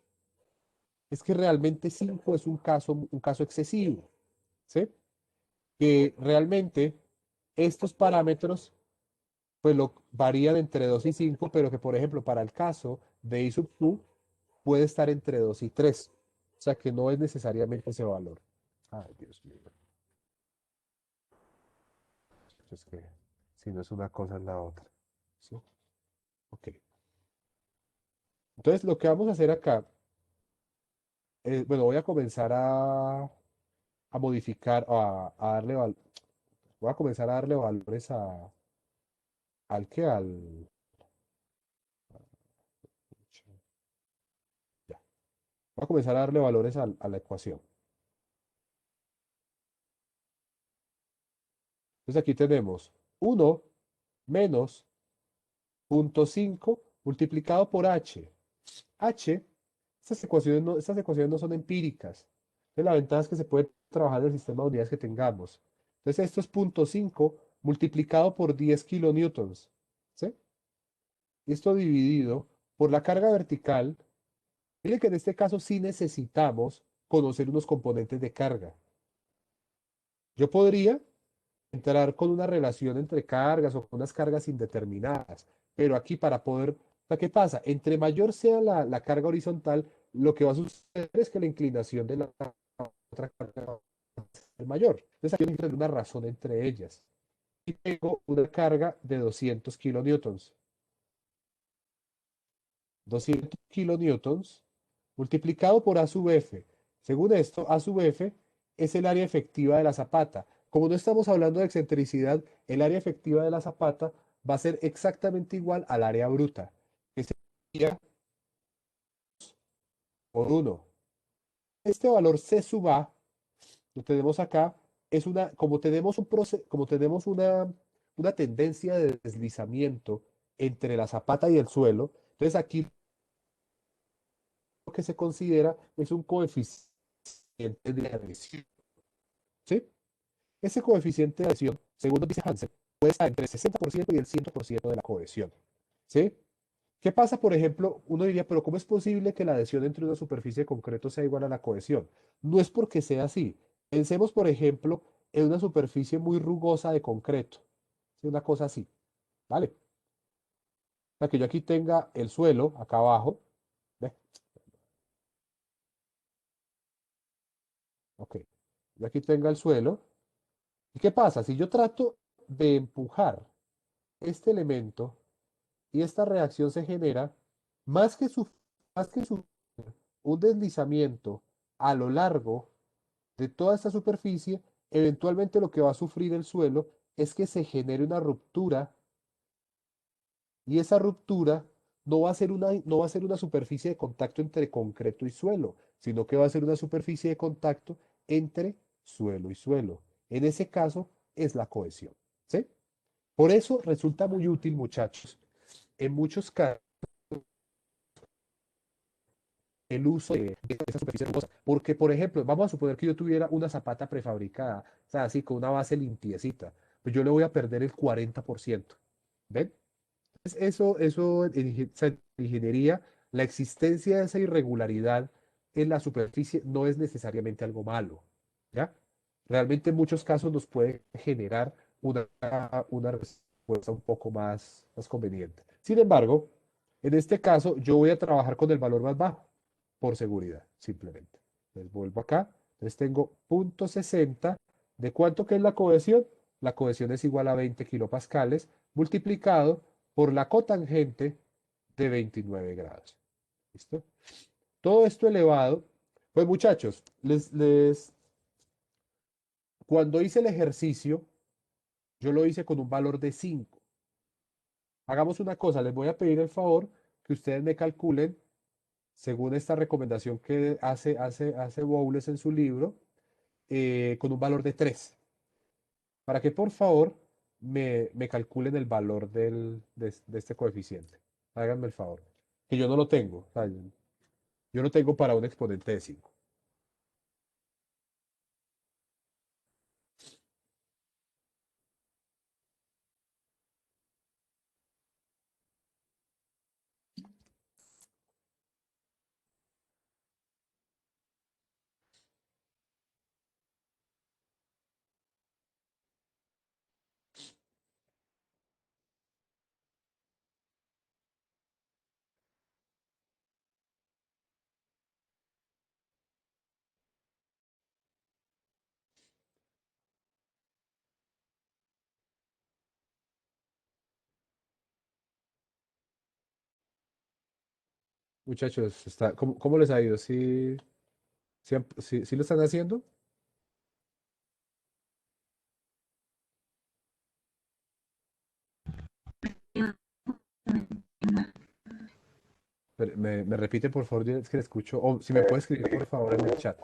S1: es que realmente 5 es un caso excesivo. ¿Sí? Que realmente estos parámetros pues lo varían entre 2 y 5, pero que por ejemplo para el caso de I sub q puede estar entre 2 y 3. O sea que no es necesariamente ese valor. Ay, Dios mío. Es que si no es una cosa es la otra. ¿Sí? Ok. Entonces lo que vamos a hacer acá, bueno, voy a comenzar a modificar, a darle, voy a comenzar a darle valores al que al... Ya. Voy a comenzar a darle valores a la ecuación. Entonces aquí tenemos 1 menos 0.5 multiplicado por h. H, estas ecuaciones no son empíricas. Entonces, la ventaja es que se puede trabajar en el sistema de unidades que tengamos. Entonces, esto es 0.5 multiplicado por 10 kilonewtons. ¿Sí? Y esto dividido por la carga vertical. Miren que en este caso sí necesitamos conocer unos componentes de carga. Yo podría entrar con una relación entre cargas o con unas cargas indeterminadas. Pero aquí para poder, o sea, ¿qué pasa? Entre mayor sea la carga horizontal, lo que va a suceder es que la inclinación de la otra carga va a ser mayor. Entonces aquí hay que tener una razón entre ellas. Y tengo una carga de 200 kilonewtons. 200 kilonewtons multiplicado por A sub F. Según esto, A sub F es el área efectiva de la zapata. Como no estamos hablando de excentricidad, el área efectiva de la zapata va a ser exactamente igual al área bruta, que sería por 1. Este valor C sub A, lo tenemos acá, es como tenemos como tenemos una tendencia de deslizamiento entre la zapata y el suelo, entonces aquí lo que se considera es un coeficiente de adhesión. ¿Sí? Ese coeficiente de adhesión, según nos dice Hansen, puede estar entre el 60% y el 100% de la cohesión. ¿Sí? ¿Qué pasa, por ejemplo? Uno diría, pero ¿cómo es posible que la adhesión entre una superficie de concreto sea igual a la cohesión? No es porque sea así. Pensemos, por ejemplo, en una superficie muy rugosa de concreto. ¿Sí? Una cosa así. ¿Vale? O sea, que yo aquí tenga el suelo, acá abajo. ¿Ve? Ok. Yo aquí tenga el suelo. ¿Y qué pasa? Si yo trato de empujar este elemento y esta reacción se genera, más que su, más que su, un deslizamiento a lo largo de toda esta superficie, eventualmente lo que va a sufrir el suelo es que se genere una ruptura y esa ruptura no va a ser una superficie de contacto entre concreto y suelo, sino que va a ser una superficie de contacto entre suelo y suelo. En ese caso es la cohesión. ¿Sí? Por eso resulta muy útil, muchachos, en muchos casos el uso de esa superficie rugosa. Porque, por ejemplo, vamos a suponer que yo tuviera una zapata prefabricada, o sea, así con una base limpiecita, pues yo le voy a perder el 40%. ¿Ven? Eso en ingeniería, la existencia de esa irregularidad en la superficie no es necesariamente algo malo. ¿Ya? Realmente en muchos casos nos puede generar una respuesta un poco más conveniente. Sin embargo, en este caso, yo voy a trabajar con el valor más bajo, por seguridad, simplemente. Entonces vuelvo acá. Entonces tengo 0.60. ¿De cuánto que es la cohesión? La cohesión es igual a 20 kilopascales multiplicado por la cotangente de 29 grados. ¿Listo? Todo esto elevado. Pues muchachos, cuando hice el ejercicio, yo lo hice con un valor de 5. Hagamos una cosa, les voy a pedir el favor que ustedes me calculen, según esta recomendación que hace Bowles en su libro, con un valor de 3, para que por favor me calculen el valor de este coeficiente. Háganme el favor, que yo no lo tengo. O sea, yo no tengo para un exponente de 5. Muchachos, ¿cómo les ha ido? ¿Sí lo están haciendo? Me repite, por favor, es que le escucho. O si me puede escribir, por favor, en el chat.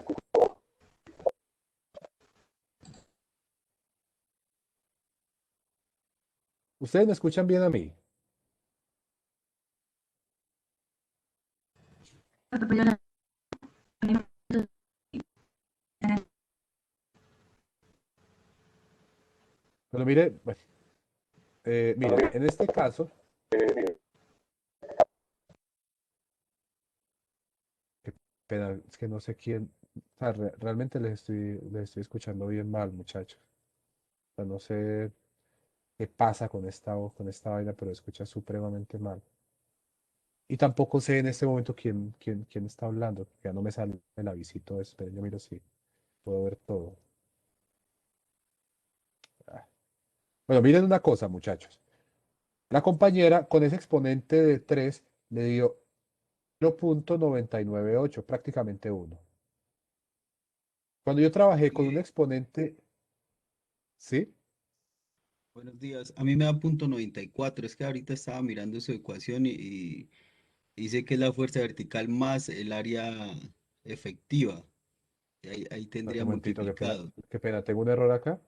S1: ¿Ustedes me escuchan bien a mí? Pero mire, bueno, miren, en este caso, qué pena, es que no sé quién, o sea, realmente les estoy escuchando bien mal, muchachos. O sea, no sé qué pasa con esta vaina, pero escucha supremamente mal. Y tampoco sé en este momento quién está hablando, porque ya no me sale el avisito. Esperen, yo miro si puedo ver todo. Ah. Bueno, miren una cosa, muchachos. La compañera con ese exponente de 3 le dio 0,998, prácticamente uno. Cuando yo trabajé con un
S6: Eh,
S1: exponente, ¿sí?
S6: Buenos días. A mí me da punto 94. Es que ahorita estaba mirando su ecuación y dice que es la fuerza vertical más el área efectiva. Y ahí
S1: Espérate
S6: tendría
S1: un momentito,
S6: multiplicado.
S1: qué pena, tengo un error acá.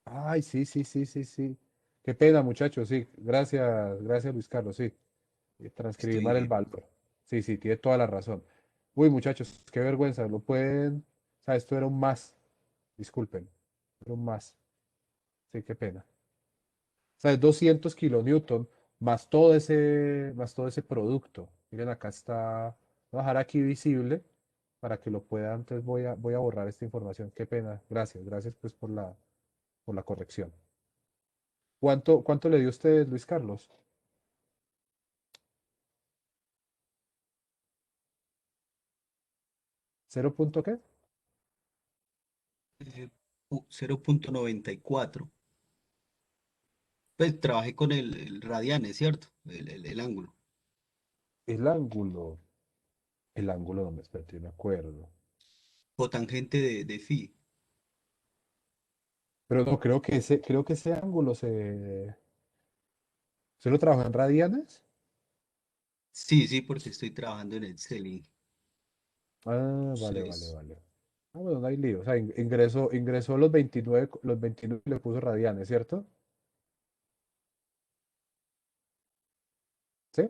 S1: Ay, sí, sí, sí, sí, sí. Qué pena, muchachos, sí. Gracias, Luis Carlos, sí. Transcribí
S6: Estoy
S1: mal el
S6: bien.
S1: valor. Sí, sí, tiene toda la razón. Uy, muchachos, qué vergüenza, lo pueden. O sea, esto era un más. Disculpen, era un más. Sí, qué pena. O sea, es 200 kilonewton más todo ese producto. Miren, acá está. Voy a dejar aquí visible para que lo puedan. Entonces voy a borrar esta información. Qué pena. Gracias pues por la corrección. ¿Cuánto le dio usted, Luis Carlos? ¿Cero punto qué?
S6: 0,94. Pues trabajé con el radiane, ¿cierto? El ángulo.
S1: El ángulo. El ángulo, no me espérate, yo me acuerdo.
S6: Cotangente de phi.
S1: Pero no, creo que ese ángulo ¿se lo trabajó en radianes?
S6: Sí, sí, porque estoy trabajando en Excel.
S1: Ah, vale, vale,
S6: Entonces,
S1: vale. Ah, bueno, no hay lío. O sea, ingresó los 29 y le puso radianes, ¿cierto? ¿Sí?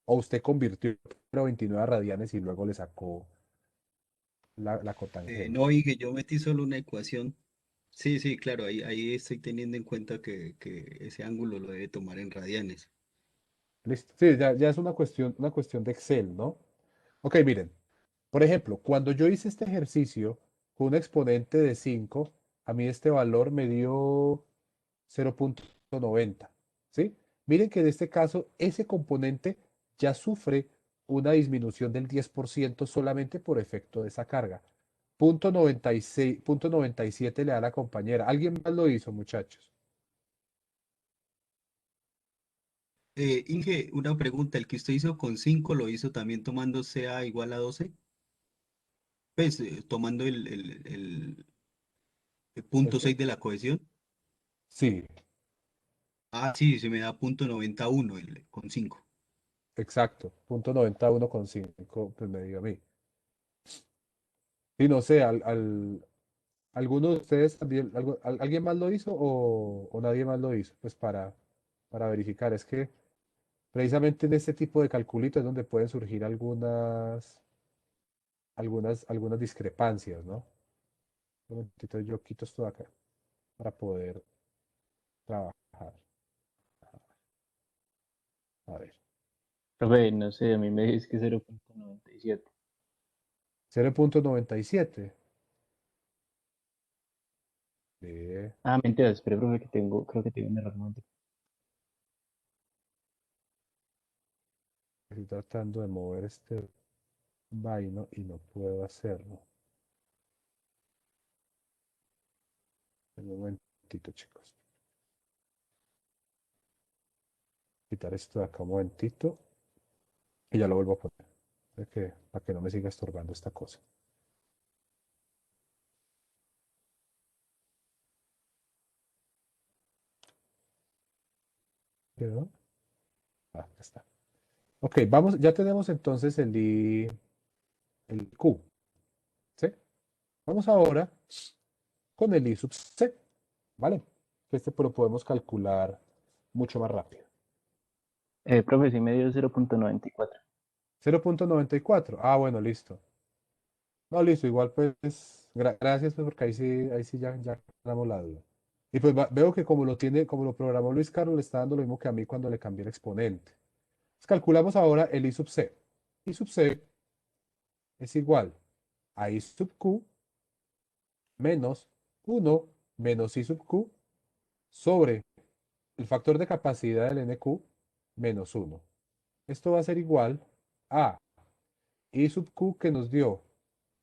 S1: O usted convirtió los 29 a radianes y luego le sacó la
S6: no,
S1: cotangente.
S6: y que yo metí solo una ecuación. Sí, sí, claro, ahí estoy teniendo en cuenta que ese ángulo lo debe tomar en radianes.
S1: Listo. Sí, ya es una cuestión de Excel, ¿no? Ok, miren. Por ejemplo, cuando yo hice este ejercicio con un exponente de 5, a mí este valor me dio 0,90, ¿sí? Miren que en este caso ese componente ya sufre una disminución del 10% solamente por efecto de esa carga. 0,96, 0,97 le da la compañera. ¿Alguien más lo hizo, muchachos?
S6: Inge, una pregunta, ¿el que usted hizo con 5 lo hizo también tomando CA igual a 12? Pues tomando el punto
S1: Este.
S6: 6 de la cohesión.
S1: Sí,
S6: Ah, sí, se me da punto 91 con 5.
S1: exacto. Punto 91,5, pues me dio a mí. Y no sé, ¿alguno de ustedes también, alguien más lo hizo o nadie más lo hizo? Pues para verificar. Es que precisamente en este tipo de calculito es donde pueden surgir algunas discrepancias, ¿no? Un momentito, yo quito esto de acá para poder trabajar. A ver.
S7: Profe, no sé, a mí me dice que 0.97.
S1: 0,97.
S7: Ah, mentiras, espera, profe, creo que tengo un error. No,
S1: Estoy tratando de mover este vaino y no puedo hacerlo. Un momentito, chicos. Quitar esto de acá un momentito y ya lo vuelvo a poner. Para que no me siga estorbando esta cosa. ¿Quedó? Ah, acá está. Ok, vamos, ya tenemos entonces el Q, ¿sí? Vamos ahora con el I sub C, ¿vale? Que este lo podemos calcular mucho más rápido.
S7: profe, sí me dio 0.94.
S1: 0,94. Ah, bueno, listo. No, listo, igual pues, gracias pues porque ahí sí ya ganamos la duda. Y pues veo que como lo programó Luis Carlos, le está dando lo mismo que a mí cuando le cambié el exponente. Entonces, calculamos ahora el I sub C. I sub C es igual a I sub Q menos 1 menos I sub Q sobre el factor de capacidad del NQ menos 1. Esto va a ser igual a I sub Q que nos dio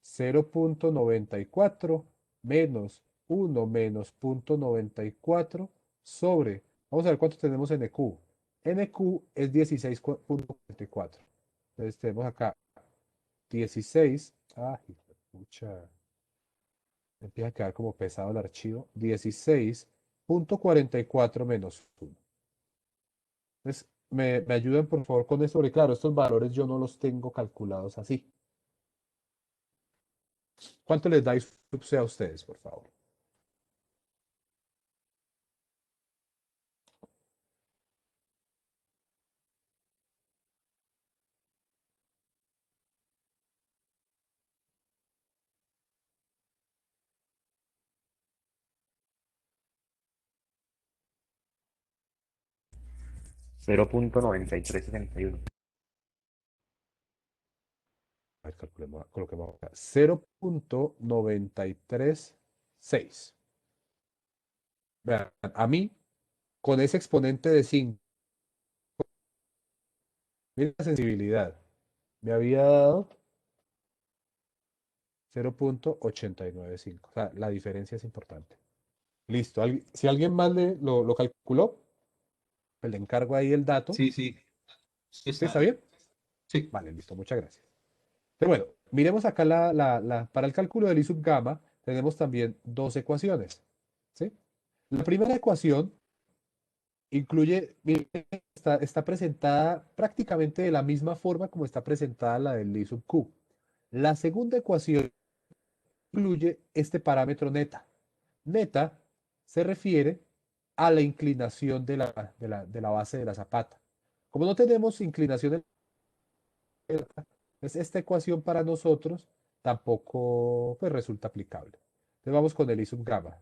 S1: 0,94 menos 1 menos 0,94 sobre, vamos a ver cuánto tenemos en EQ. NQ es 16,44. Entonces tenemos acá 16. Ay, pucha, me empieza a quedar como pesado el archivo. 16,44 menos 1. Entonces, me ayudan por favor con esto, porque claro, estos valores yo no los tengo calculados así. ¿Cuánto les da sub C a ustedes, por favor?
S2: 0.9361.
S1: A ver, coloquemos acá. 0,936. Vean, a mí, con ese exponente de 5, mira la sensibilidad, me había dado 0,895. O sea, la diferencia es importante. Listo. Si alguien más lo calculó, pues le encargo ahí el dato.
S6: Sí, sí,
S1: ¿Sí
S6: está
S1: está
S6: bien.
S1: bien?
S6: Sí.
S1: Vale, listo. Muchas gracias. Pero bueno, miremos acá para el cálculo del I sub gamma, tenemos también dos ecuaciones. ¿Sí? La primera ecuación incluye, mire, está presentada prácticamente de la misma forma como está presentada la del I sub Q. La segunda ecuación incluye este parámetro neta. Neta se refiere a la inclinación de la base de la zapata. Como no tenemos inclinación, pues esta ecuación para nosotros tampoco pues, resulta aplicable. Entonces vamos con el I sub gamma.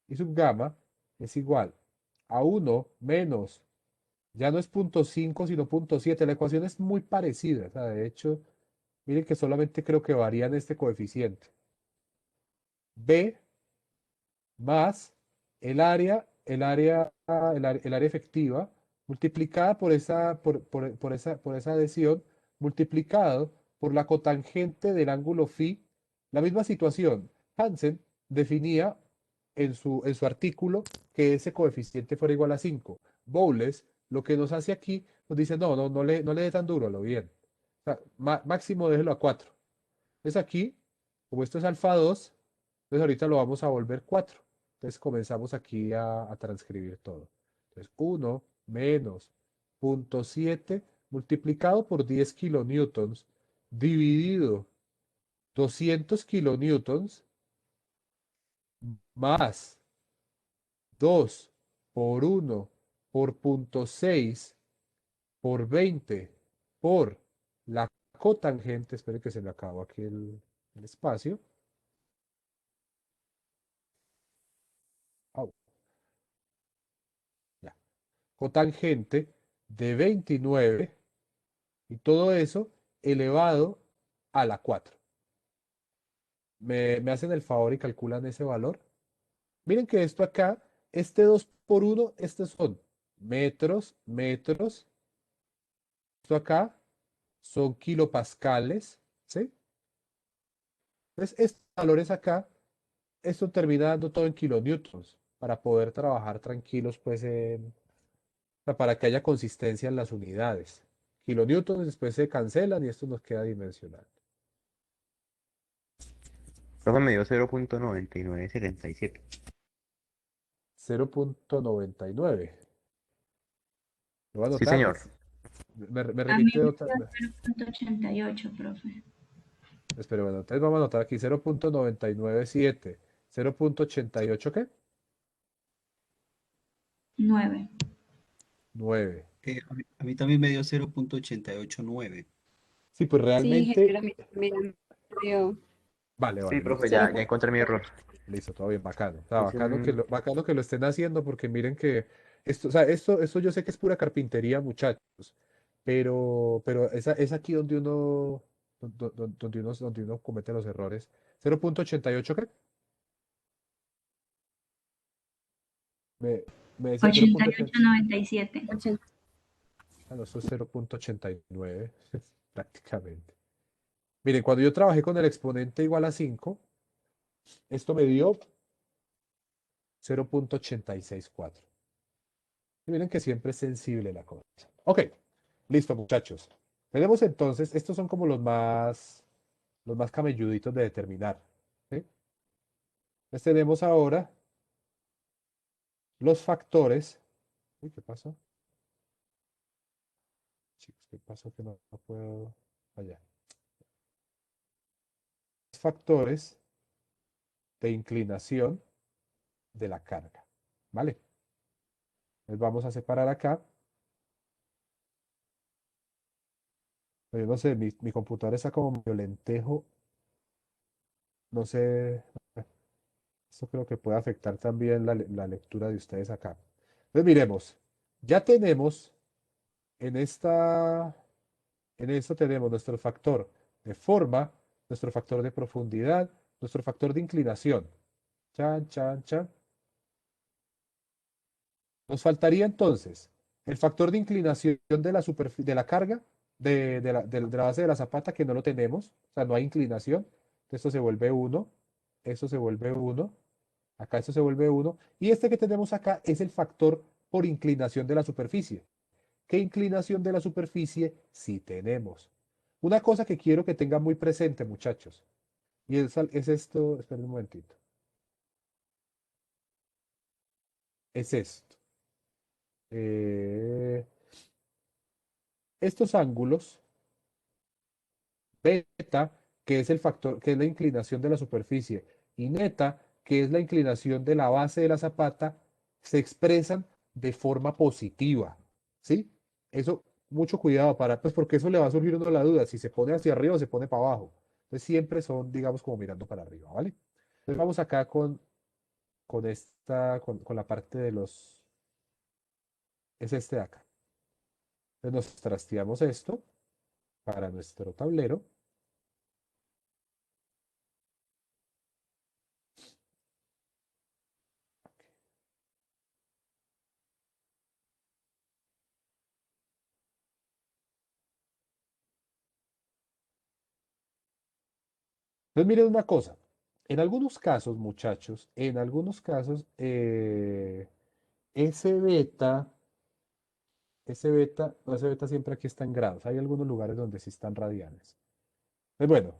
S1: I sub gamma es igual a 1 menos, ya no es 0,5 sino 0,7. La ecuación es muy parecida. O sea, de hecho, miren que solamente creo que varían este coeficiente. B más el área efectiva multiplicada por esa adhesión, multiplicado por la cotangente del ángulo phi. La misma situación. Hansen definía en su artículo que ese coeficiente fuera igual a 5. Bowles, lo que nos hace aquí, nos dice, no, no, no le dé tan duro, lo bien. O sea, máximo déjelo a 4. Entonces aquí, como esto es alfa 2, entonces ahorita lo vamos a volver 4. Entonces comenzamos aquí a transcribir todo. Entonces 1 menos 0,7 multiplicado por 10 kilonewtons dividido 200 kilonewtons más 2 por 1 por 0,6 por 20 por la cotangente. Espere que se me acabó aquí el espacio. Au, ya. Cotangente de 29 y todo eso elevado a la 4. ¿Me hacen el favor y calculan ese valor? Miren que esto acá, este 2 por 1, estos son metros, metros. Esto acá son kilopascales, ¿sí? Entonces, estos valores acá, esto termina dando todo en kilonewtons para poder trabajar tranquilos, pues, para que haya consistencia en las unidades. Kilonewtons después se cancelan y esto nos queda dimensional.
S2: Profe, me dio 0,9977.
S1: 0,99. Lo voy a
S2: Sí,
S1: anotar.
S2: señor.
S1: Me
S3: A mí
S1: repite
S3: me
S1: otra.
S3: dio 0,88, profe.
S1: Espera, bueno, entonces vamos a anotar aquí 0,997. 0,88, ¿qué?
S3: 9.
S1: 9.
S6: A mí también me dio 0,889.
S1: Sí, pues
S5: Sí,
S1: realmente.
S5: ingeniero, a mí también me dio.
S1: Vale,
S2: Sí,
S1: vale,
S2: profe,
S1: listo.
S2: ya encontré mi error.
S1: Listo, todo bien, bacano. O sea,
S2: Es un...
S1: bacano que lo estén haciendo porque miren que esto, o sea, esto yo sé que es pura carpintería, muchachos, pero es aquí donde uno, donde uno comete los errores. 0,88, ¿qué? Me, me decía 0,80.
S3: 88,97.
S5: 80.
S1: Ah, no, eso es 0,89 prácticamente. Miren, cuando yo trabajé con el exponente igual a 5, esto me dio 0,864. Y miren que siempre es sensible la cosa. Ok, listo, muchachos. Tenemos entonces, estos son como los más camelluditos de determinar. ¿Sí? Entonces tenemos ahora los factores. Uy, ¿qué pasó? Chicos, ¿qué pasó? Que no puedo. Allá. Factores de inclinación de la carga. ¿Vale? Entonces vamos a separar acá. Yo no sé, mi computadora está como medio lentejo. No sé. Esto creo que puede afectar también la lectura de ustedes acá. Entonces miremos. Ya tenemos en en esto tenemos nuestro factor de forma, nuestro factor de profundidad, nuestro factor de inclinación. Chan, chan, chan. Nos faltaría entonces el factor de inclinación de de la carga de la base de la zapata, que no lo tenemos, o sea, no hay inclinación. Esto se vuelve 1, esto se vuelve 1, acá esto se vuelve 1, y este que tenemos acá es el factor por inclinación de la superficie. ¿Qué inclinación de la superficie sí tenemos? Una cosa que quiero que tengan muy presente, muchachos, y es esto, esperen un momentito, es esto. Eh, estos ángulos, beta, que es el factor, que es la inclinación de la superficie, y neta, que es la inclinación de la base de la zapata, se expresan de forma positiva, ¿sí? Eso, mucho cuidado pues porque eso le va a surgir a uno la duda, si se pone hacia arriba o se pone para abajo. Entonces siempre son, digamos, como mirando para arriba, ¿vale? Entonces vamos acá con la parte de es este de acá. Entonces nos trasteamos esto para nuestro tablero. Entonces, miren una cosa. En algunos casos, muchachos, en algunos casos, ese beta, no, ese beta siempre aquí está en grados. Hay algunos lugares donde sí están radianes. Pues bueno,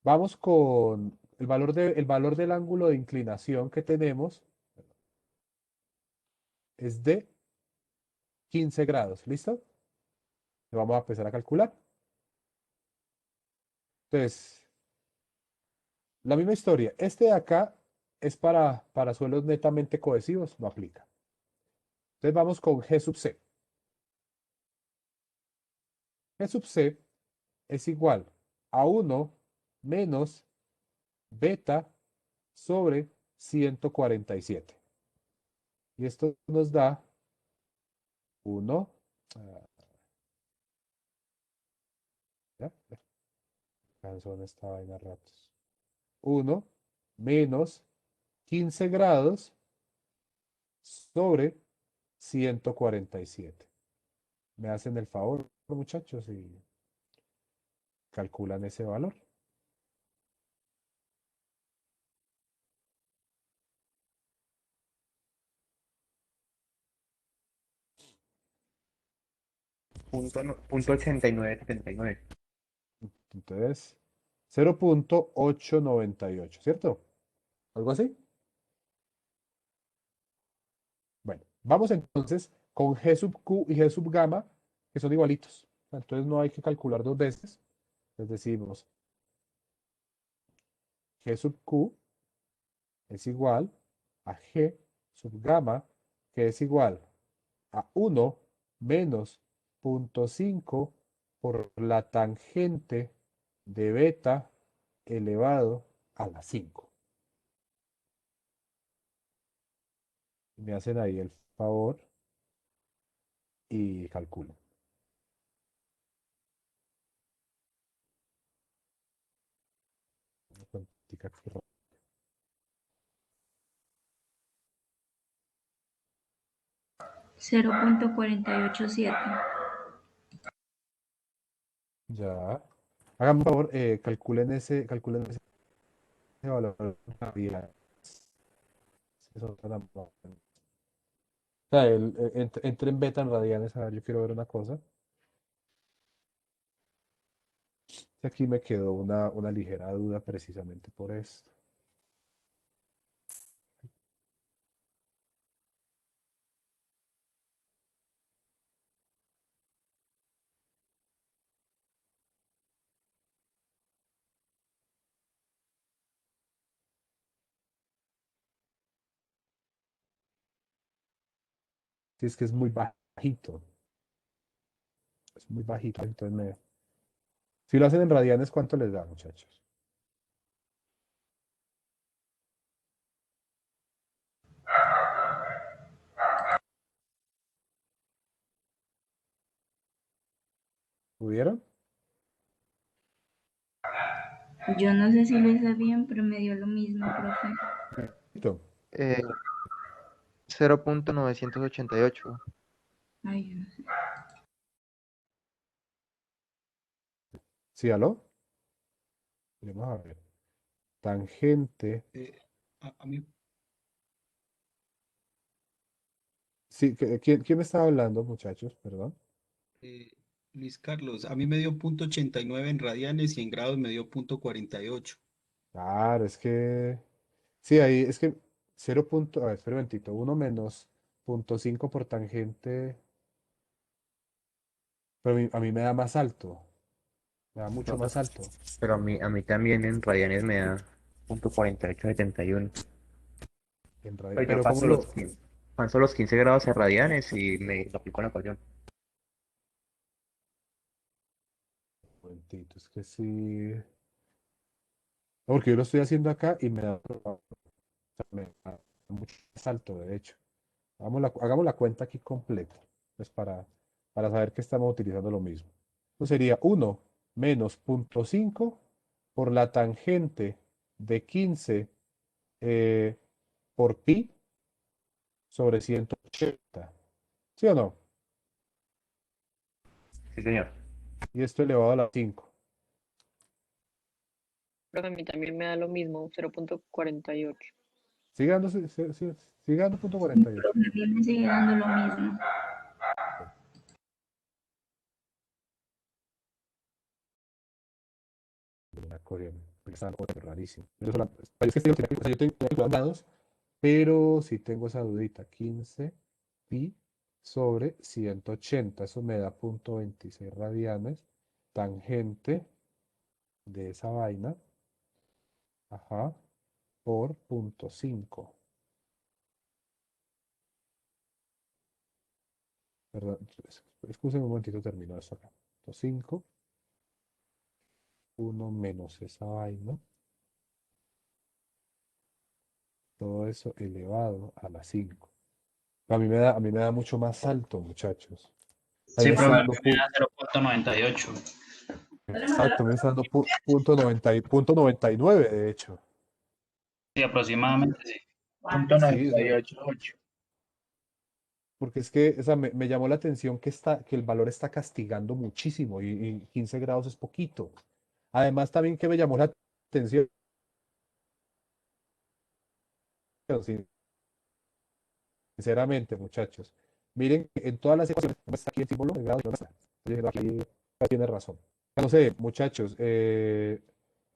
S1: vamos con el valor del ángulo de inclinación que tenemos. es de 15 grados. ¿Listo? Vamos a empezar a calcular. Entonces, la misma historia. Este de acá es para suelos netamente cohesivos, no aplica. Entonces vamos con G sub C. G sub C es igual a 1 menos beta sobre 147. Y esto nos da 1. ¿Ya? Cansón esta vaina ratos. 1 menos 15 grados sobre 147. Me hacen el favor, muchachos, y calculan ese valor.
S2: Punto 8979.
S1: Entonces, 0.898, ¿cierto? ¿Algo así? Bueno, vamos entonces con G sub Q y G sub gamma, que son igualitos. Entonces no hay que calcular dos veces. Les decimos G sub Q es igual a G sub gamma, que es igual a 1 menos 0.5 por la tangente de beta elevado a la 5. Me hacen ahí el favor y calculan. Una cuentica aquí
S3: 0.487.
S1: ya. Háganme un favor, calculen ese valor en radianes. Si son tan amables. O sea, entre en beta en radianes. A ver, yo quiero ver una cosa. Aquí me quedó una ligera duda precisamente por esto. Si es que es muy bajito. Es muy bajito. Entonces si lo hacen en radianes, ¿cuánto les da, muchachos? ¿Pudieron?
S3: Yo no sé si lo hice bien, pero me dio lo mismo, profe.
S1: Listo.
S8: 0.988.
S3: Ay, yo no sé.
S1: ¿Sí, aló? Vamos a ver. Tangente.
S6: A mí,
S1: Sí, ¿quién me estaba hablando, muchachos? Perdón.
S6: eh, Luis Carlos, a mí me dio punto 89 en radianes y en grados me dio punto 48.
S1: Claro, es que. Sí, ahí es que 0. A ver, espera un momentito. 1 menos 0.5 por tangente. Pero a mí me da más alto. Me da mucho más alto.
S2: Pero a mí también en radianes me da punto 4871. Pues yo
S1: Pero ¿cómo lo.
S2: paso los 15 grados a radianes y me lo aplico en la ecuación.
S1: Un momentito, es que sí. No, porque yo lo estoy haciendo acá y me da mucho más alto, de hecho. Hagamos la cuenta aquí completa, pues para saber que estamos utilizando lo mismo. Entonces sería 1 menos 0.5 por la tangente de 15 eh, por pi sobre 180. ¿Sí o no?
S2: Sí, señor.
S1: Y esto elevado a la 5.
S5: Pero a mí también me da lo mismo, 0.48.
S1: Sigue dando, sigue dando punto 48.
S3: A mí me sigue dando lo mismo.
S1: Una corriente, porque están rarísimo. Es que yo tengo calculados, pero sí tengo esa dudita. 15 pi sobre 180. Eso me da 0,26 radianes. Tangente de esa vaina, ajá, por 0,5. Perdón, excúsenme un momentito, termino esto acá. 0,5, 1 menos esa vaina, todo eso elevado a la 5. A mí me da mucho más alto, muchachos. Ahí
S4: Sí,
S1: me está
S4: profe, a mí
S1: dando
S4: me da 0,98.
S1: exacto, me está dando punto 90 punto 99, de hecho.
S4: Sí, aproximadamente, sí. Punto
S1: Sí, o
S4: noventa
S1: sea,
S4: y ocho ocho.
S1: porque es que, o sea, me llamó la atención que el valor está castigando muchísimo y 15 grados es poquito. Además, también que me llamó la atención, sinceramente, muchachos. Miren, que en todas las ecuaciones no está aquí el símbolo de grado, ¿dónde está? Estoy diciendo aquí tiene razón. No sé, muchachos,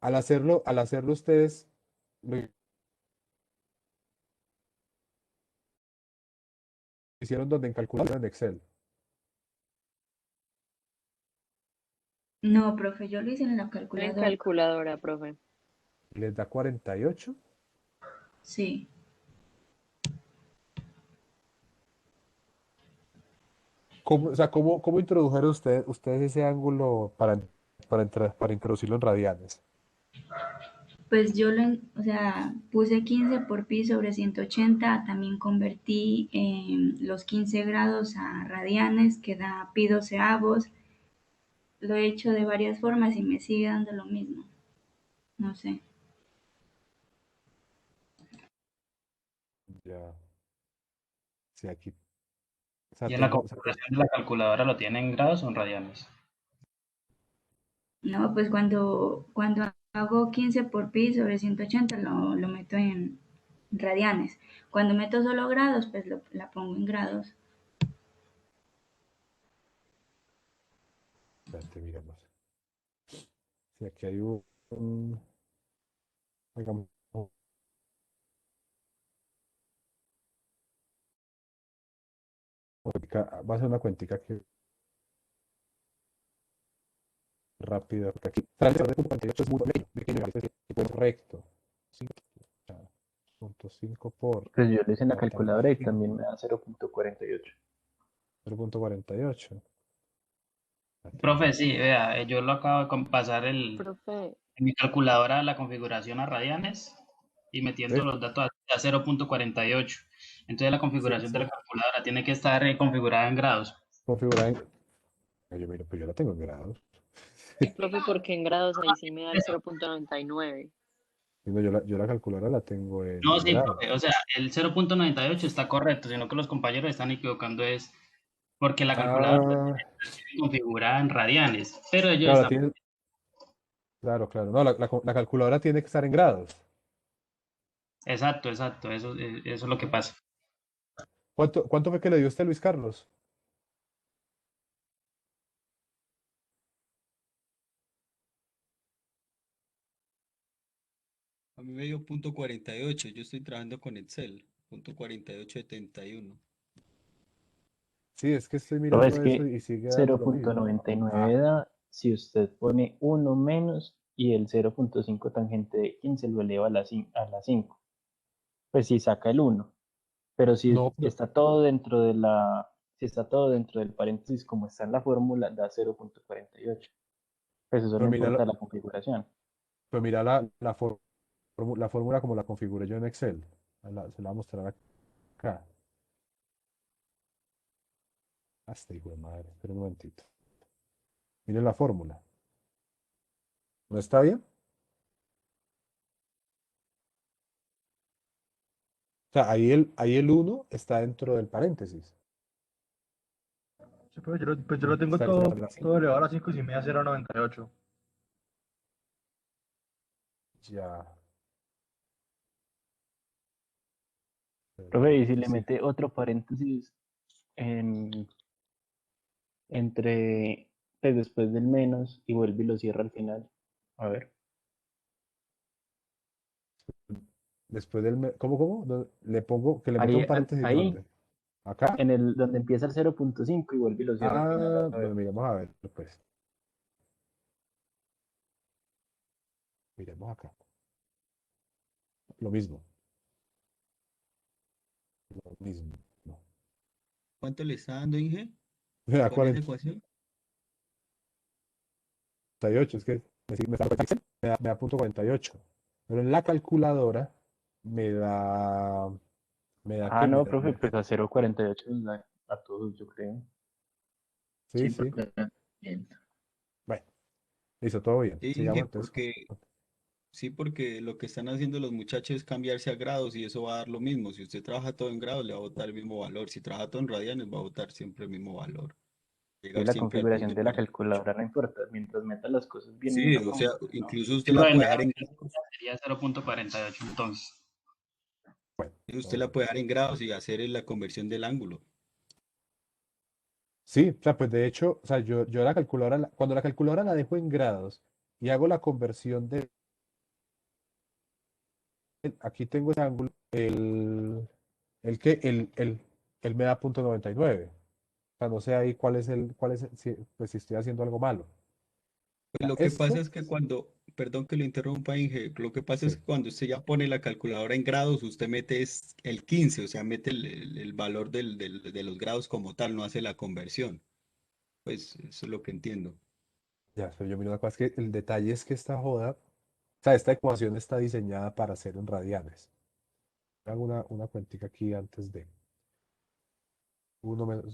S1: al hacerlo ustedes, lo hicieron donde en calculadora en Excel.
S3: No, profe, yo lo hice en la
S5: En
S3: calculadora.
S5: calculadora, profe.
S1: Les da 48.
S3: Sí.
S1: O sea, ¿cómo introdujeron ustedes ese ángulo para introducirlo en radianes?
S3: Pues yo o sea, puse 15 por pi sobre 180, también convertí los 15 grados a radianes, que da pi doceavos. Lo he hecho de varias formas y me sigue dando lo mismo. No sé.
S1: Ya, sí, aquí, o sea,
S4: ¿Y en la
S1: tengo, o sea,
S4: configuración de la calculadora lo tiene en grados o en radianes?
S3: No, pues cuando hago 15 por pi sobre 180 lo meto en radianes. Cuando meto solo grados, pues la pongo en grados.
S1: espérate, miremos. Sí, aquí hay hagamos va a ser una cuentica que rápida, porque aquí, transfer de 48 es muy pequeño, es decir, tipo recto. Sí, o sea, 0,5 por
S7: Pues yo lo hice en la calculadora y
S1: 45,
S7: también me da 0,48.
S1: 0,48.
S4: Profe, sí, vea, yo lo acabo de pasar
S5: Profe,
S4: en mi calculadora la configuración a radianes y metiendo
S1: ¿Ve?
S4: los datos a 0,48. Entonces la
S1: Sí,
S4: configuración de la
S1: sí,
S4: calculadora tiene que estar configurada en grados.
S1: configurar yo miro, pues yo la tengo en grados.
S5: profe, porque en grados ahí sí me da el 0,99.
S1: No, yo la calculadora la tengo
S4: No,
S1: en
S4: sí,
S1: grados.
S4: profe, o sea, el 0,98 está correcto, sino que los compañeros están equivocando es porque la calculadora la
S1: Ah,
S4: tiene configurada en radianes, pero ellos
S1: claro,
S4: están...
S1: claro, claro. No, la calculadora tiene que estar en grados.
S4: Exacto, exacto, eso es lo que pasa.
S1: ¿Cuánto fue que le dio usted, Luis Carlos?
S6: A mí me dio punto 48. Yo estoy trabajando con Excel. Punto 4871.
S1: Sí, es que estoy
S7: Pero es
S1: mirando eso
S7: que
S1: y sigue dando lo mismo.
S7: 0,99
S1: Ah,
S7: da si usted pone uno menos y el 0,5 tangente de 15 lo eleva a la 5. Pues si saca el uno. Pero si
S1: no, pero,
S7: está todo dentro si está todo dentro del paréntesis como está en la fórmula, da 0,48. Pues eso no
S1: pero mira,
S7: importa la configuración.
S1: la fórmula como la configuré yo en Excel. Se la voy a mostrar acá. Hasta hijo de madre. Espera un momentito. Mire la fórmula. ¿No está bien? O sea, ahí el uno está dentro del paréntesis.
S9: Sí, pues yo lo tengo
S1: Está
S9: todo,
S1: dentro de la
S9: todo
S1: 5.
S9: elevado a las 5 y me da 0,98.
S1: Ya.
S7: Profe, y si le
S1: Sí.
S7: mete otro paréntesis en, entre, pues después del menos y vuelve y lo cierra al final. A ver.
S1: Después ¿cómo? Le pongo que le meta un
S7: Ahí,
S1: paréntesis
S7: ahí,
S1: ¿dónde? Acá.
S7: En el donde empieza el 0.5 y vuelve y lo cierra al final.
S1: Ah,
S7: A ver.
S1: bueno, miremos a ver, pues. Miremos acá. Lo mismo. Lo mismo. No.
S6: ¿Cuánto le está dando, Inge,
S1: Me da
S6: con esa ecuación?
S1: 48, es que me da punto 48. Pero en la calculadora me da, ¿qué?
S7: No, profe, pues a 0.48 les da a todos, yo creo.
S1: Sí, sí. Bueno, listo, todo bien.
S6: Sí,
S1: Sigamos
S6: Inge,
S1: entonces.
S6: porque lo que están haciendo los muchachos es cambiarse a grados y eso va a dar lo mismo. Si usted trabaja todo en grados, le va a botar el mismo valor. Si trabaja todo en radianes, va a botar siempre el mismo valor.
S7: Y
S6: Llegar
S7: la
S6: siempre al
S7: configuración
S6: punto
S7: de la
S6: 48.
S7: calculadora no importa, mientras meta las cosas bien en
S6: Sí,
S7: una
S6: o sea,
S7: computadora, ¿no?
S6: incluso usted
S4: Lo
S6: la
S4: de
S6: puede dejar en
S4: sería 0.48 entonces.
S1: Bueno,
S6: usted la puede dejar en grados y hacer la conversión del ángulo.
S1: sí, o sea, pues de hecho, o sea, yo la calculadora, cuando la calculadora la dejo en grados y hago la conversión aquí tengo ese ángulo, el que, el me da punto 99. O sea, no sé ahí pues si estoy haciendo algo malo.
S6: Pues
S1: Ya,
S6: lo que pasa
S1: esto,
S6: es que perdón que lo interrumpa, Inge, lo que pasa es
S1: sí,
S6: que cuando usted ya pone la calculadora en grados, usted mete el 15, o sea, mete el valor de los grados como tal, no hace la conversión. Pues eso es lo que entiendo.
S1: ya, pero yo miro una cosa, es que el detalle es que esta joda, o sea, esta ecuación está diseñada para ser en radianes. Hago una cuentica aquí antes de,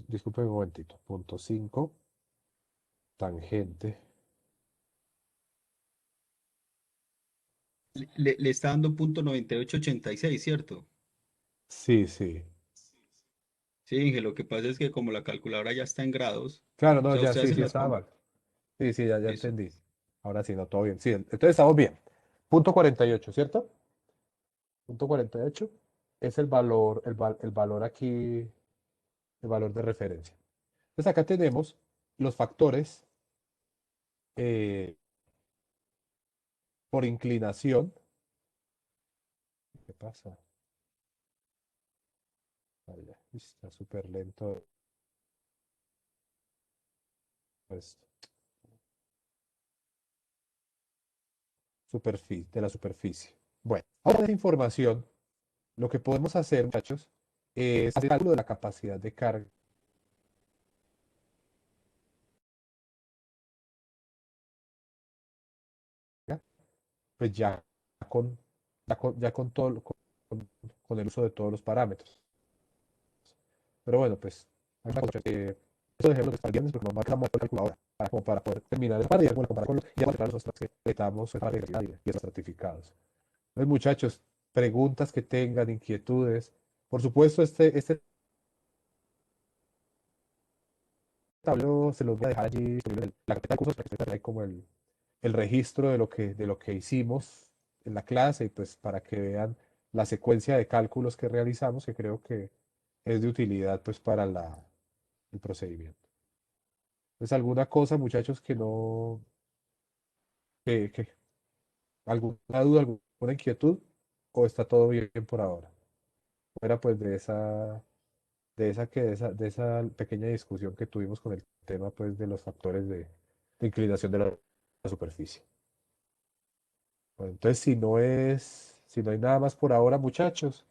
S1: disculpe un momentito, punto 5 tangente.
S6: Le está dando punto 9886, ¿cierto?
S1: Sí, sí.
S6: Sí, Inge, lo que pasa es que como la calculadora ya está en grados,
S1: Claro,
S6: o
S1: no,
S6: sea,
S1: ya
S6: usted
S1: sí,
S6: hace
S1: sí
S6: la
S1: estaba mal. Sí, sí, ya
S6: eso.
S1: entendí. Ahora sí, no, todo bien. Sí, entonces estamos bien. Punto 48, ¿cierto? Punto 48 es el valor, el valor aquí, el valor de referencia. Entonces acá tenemos los factores eh, por inclinación. ¿Qué pasa? Ay, ya, está súper lento esto. De la superficie. Bueno, ahora de esa información, lo que podemos hacer, muchachos, es hacer cálculo de la capacidad de carga. Pues con, ya con todo, con el uso de todos los parámetros. Pero bueno, pues, hay una cosa que esto dejemos los viernes porque no marcamos la calculadora como para poder terminar el par y bueno, comparar con los y comparar los otros que estamos en la universidad y esos certificados. Entonces, muchachos, preguntas que tengan, inquietudes. Por supuesto, este tablero se los voy a dejar allí disponible en la carpeta de cursos para que ustedes tengan ahí como el registro de lo que hicimos en la clase y pues para que vean la secuencia de cálculos que realizamos, que creo que es de utilidad pues para el procedimiento. Entonces, alguna cosa, muchachos, que no, que alguna duda, alguna inquietud, o está todo bien por ahora. Fuera pues de esa pequeña discusión que tuvimos con el tema pues de los factores de inclinación de la superficie. Bueno, entonces, si no hay nada más por ahora, muchachos,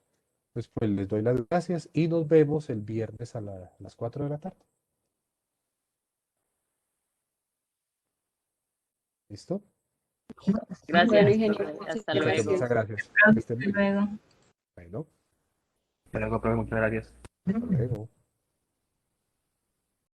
S1: pues les doy las gracias y nos vemos el viernes a las 4 de la tarde. ¿Listo?
S5: Bueno,
S3: Gracias.
S5: ingeniero, hasta
S1: Muchachos,
S5: luego.
S1: muchas gracias. Que estén
S3: Hasta
S1: muy bien.
S3: luego.
S1: Bueno,
S2: Hasta luego, profe, muchas gracias.
S1: hasta luego.